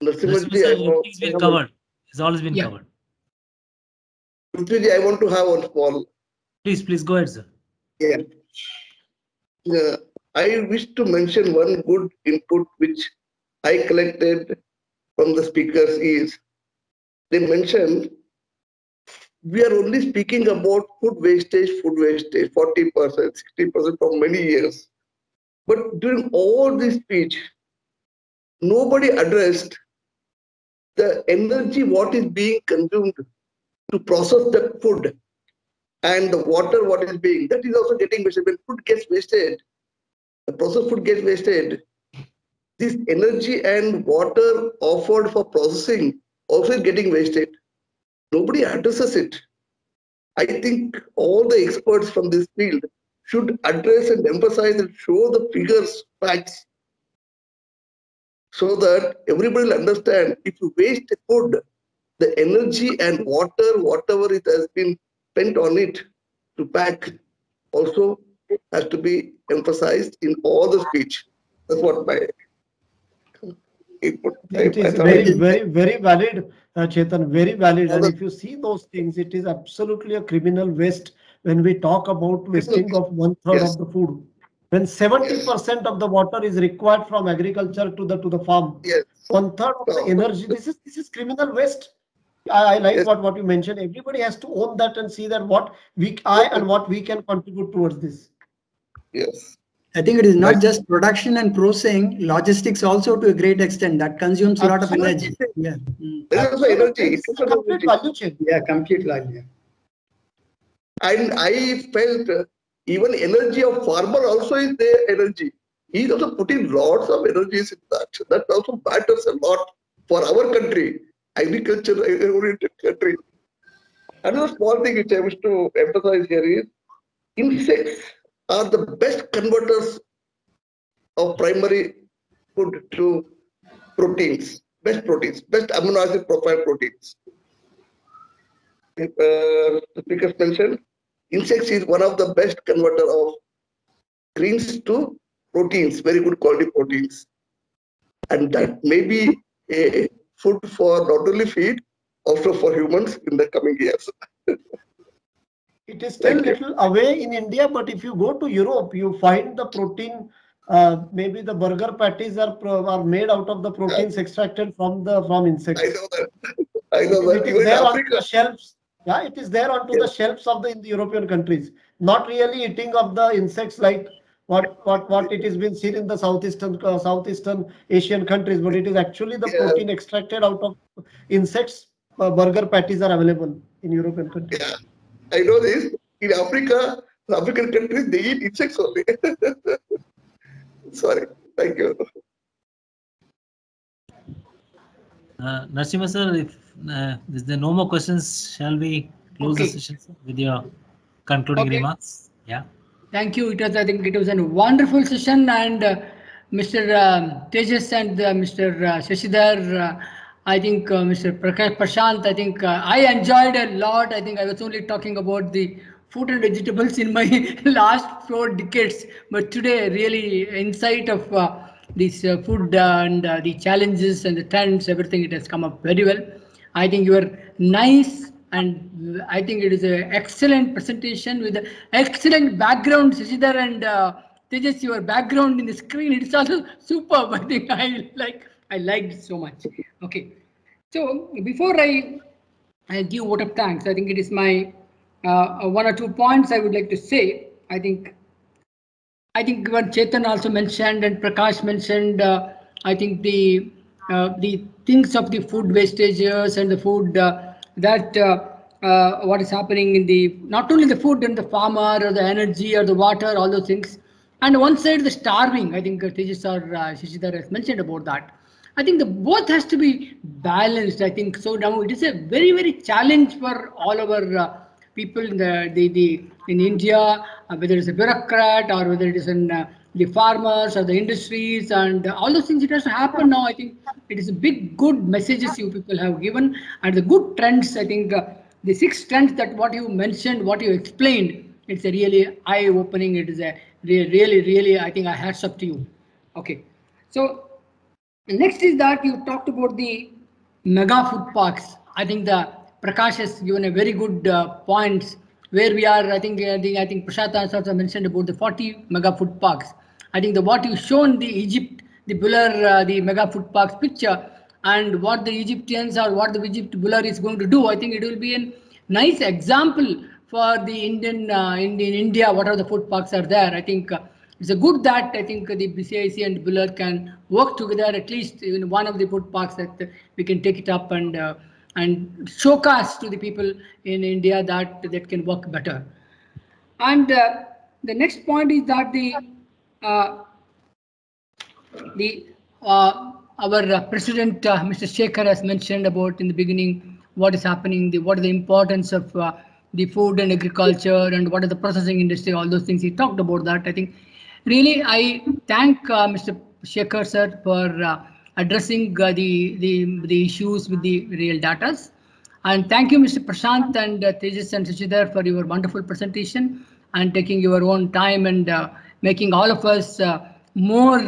It's been covered. It's always been covered. Prithvi, I want to have one small. Please go ahead, sir. Yeah. I wish to mention one good input which I collected from the speakers is, they mentioned we are only speaking about food wastage, 40%, 60% for many years. But during all this speech, nobody addressed the energy what is being consumed to process the food and the water what is being, that is also getting wasted. When food gets wasted, the processed food gets wasted, this energy and water offered for processing also is getting wasted. Nobody addresses it. I think all the experts from this field should address and emphasize and show the figures, facts, so that everybody will understand if you waste food, the energy and water, whatever it has been spent on it to pack, also has to be emphasized in all the speech. That's what my input. It is very valid, Chetan, very valid. And if you see those things, it is absolutely a criminal waste when we talk about wasting of 1/3 of the food. When 70% of the water is required from agriculture to the farm, 1/3 of the energy, this is criminal waste. I like what you mentioned. Everybody has to own that and see that what we can contribute towards this. Yes. I think it is not just production and processing, logistics also to a great extent that consumes a lot of energy. Yeah. There is also energy. It's a complete value chain. Yeah, complete value. And I felt even energy of farmer also is their energy. He's also putting lots of energies in that. That also matters a lot for our country, agriculture-oriented country. Another small thing which I wish to emphasize here is insects are the best converters of primary food to proteins, best amino acid profile proteins. The speakers mentioned, insects is one of the best converter of greens to proteins, very good quality proteins. And that may be a food for not only feed, also for humans in the coming years. It is still little away in India, but if you go to Europe, you find the protein. Maybe the burger patties are made out of the proteins extracted from insects. I know that. I know that. It is there on the shelves. Yeah, it is there onto the shelves of in the European countries. Not really eating of the insects like what it has been seen in the Southeastern Asian countries, but it is actually the protein extracted out of insects. Burger patties are available in European countries. Yeah, I know this. In Africa, African countries, they eat insects only. Sorry, thank you. Narasimha sir, if there are no more questions, shall we close the session with your concluding remarks? Yeah. Thank you. I think it was a wonderful session, and Mr. Tejas and Mr. Shashidhar, I think Mr. Prashant, I think I enjoyed a lot. I think I was only talking about the fruit and vegetables in my last 4 decades, but today really insight of this food and the challenges and the trends, everything, it has come up very well. I think you are nice, and I think it is an excellent presentation with an excellent background. Shashidhar and Tejas, your background in the screen, it is also superb. I think I liked it so much. Okay, so before I give vote of thanks, I think it is my 1 or 2 points I would like to say. I think what Chetan also mentioned and Prakash mentioned, I think the things of the food wastages and the food what is happening in the, not only the food and the farmer or the energy or the water, all those things. And one side, the starving, I think Tejas or Shashidhar has mentioned about that. I think the both has to be balanced. I think so. Now it is a very, very challenge for all our people in in India, whether it's a bureaucrat or whether it is in the farmers or the industries and all those things. It has to happen now. I think it is a big, good messages you people have given, and the good trends. I think the 6 trends that what you mentioned, what you explained, it's a really eye-opening. It is a really, I think I hats up to you. Okay, so next is that you talked about the mega food parks. I think the Prakash has given a very good points where we are. I think Prashant has also mentioned about the 40 mega food parks. I think what you shown the Egypt, the Buller, the mega food parks picture, and what the Egyptians or what the Egypt Buller is going to do. I think it will be a nice example for the in India. What are the food parks are there? I think it's a good that I think the BCIC and Buller can work together, at least in one of the food parks, that we can take it up and showcase to the people in India that can work better. And the next point is that our President Mr. Shekhar has mentioned about in the beginning what is happening, what is the importance of the food and agriculture and what is the processing industry, all those things. He talked about that. I think really I thank Mr. Shekhar sir for addressing the issues with the real data. And thank you, Mr. Prashant and Tejas and Shashidhar, for your wonderful presentation and taking your own time and making all of us more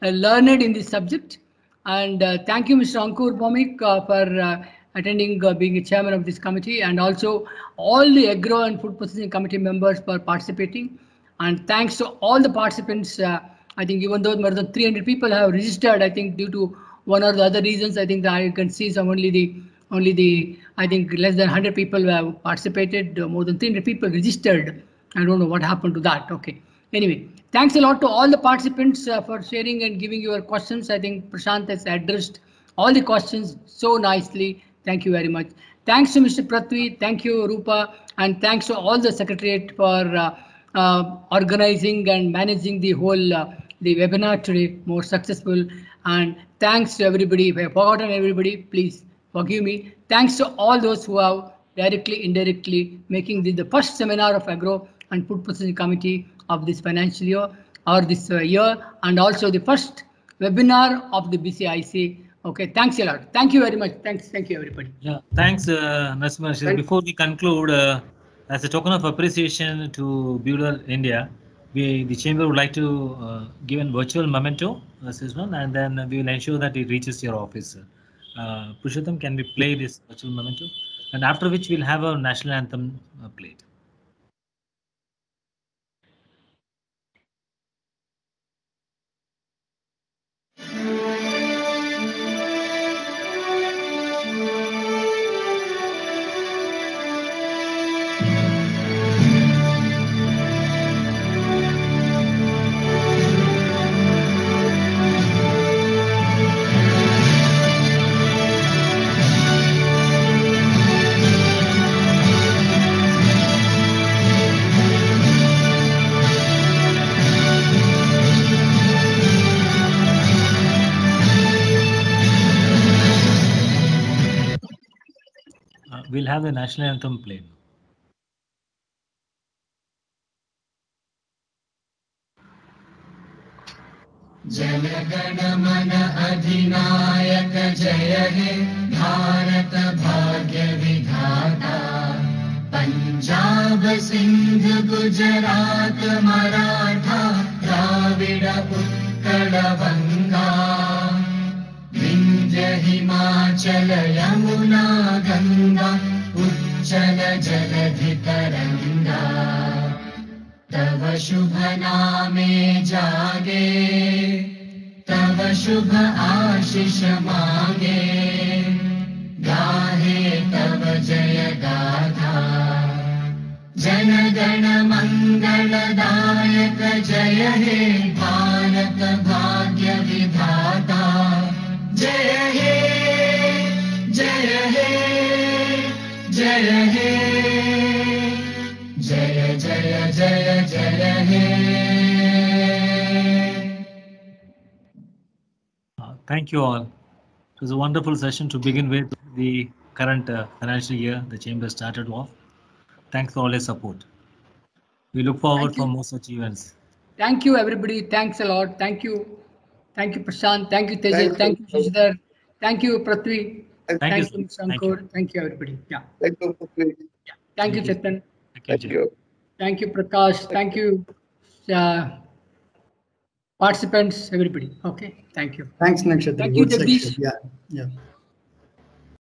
learned in this subject. And thank you, Mr. Ankur Bhomik, for attending, being a chairman of this committee, and also all the Agro and Food Processing Committee members for participating. And thanks to all the participants. I think even though more than 300 people have registered, I think due to one or the other reasons, I think that I can see some only the I think less than 100 people who have participated. More than 300 people registered. I don't know what happened to that. Okay. Anyway, thanks a lot to all the participants for sharing and giving your questions. I think Prashant has addressed all the questions so nicely. Thank you very much. Thanks to Mr. Prithvi. Thank you, Rupa. And thanks to all the Secretariat for organizing and managing the whole the webinar today more successful. And thanks to everybody. If I have forgotten everybody, please forgive me. Thanks to all those who have directly, indirectly making the first seminar of Agro and Food Processing Committee of this financial year or this year, and also the first webinar of the BCIC. Okay, thanks a lot. Thank you very much. Thank you, everybody. Yeah, thanks, Narasimhan. Before we conclude, as a token of appreciation to Bueller India, the chamber would like to give a virtual memento, and then we will ensure that it reaches your office. Purushottam, can we play this virtual memento? And after which we'll have a national anthem played. We'll have the national anthem played. Jana Mana Adhinayaka Jaya He Bharat Bhagya Vidhata Punjab Sindh Gujarat Maratha Dravida Utkala Vanga Vindhya Himachala Yamuna Ganga Uchala Jaladhi Taranga तव शुभ नामे जागे तव शुभ आशीष मांगे गाहे तव जय गाथा जन गण मंगलदायक जय हे भारत भाग्य विधाता जय हे जय हे जय हे जय जय जय जय हे. Thank you all. It was a wonderful session to begin with the current financial year. The chamber started off. Thanks for all your support. We look forward for more such events. Thank you, everybody. Thanks a lot. Thank you. Thank you, Prashant. Thank you, Tejas. Thank you, Shashidhar. Thank you, Prithvi. Thank you, Shankar. Thank you, everybody. Yeah. Thank you, Prithvi. Thank you, Chetan. Thank you. Thank you, Prakash. Thank you, participants, everybody. Okay. Thank you. Thanks, Nakshatra. Thank you, Good Jagdish. section. Yeah.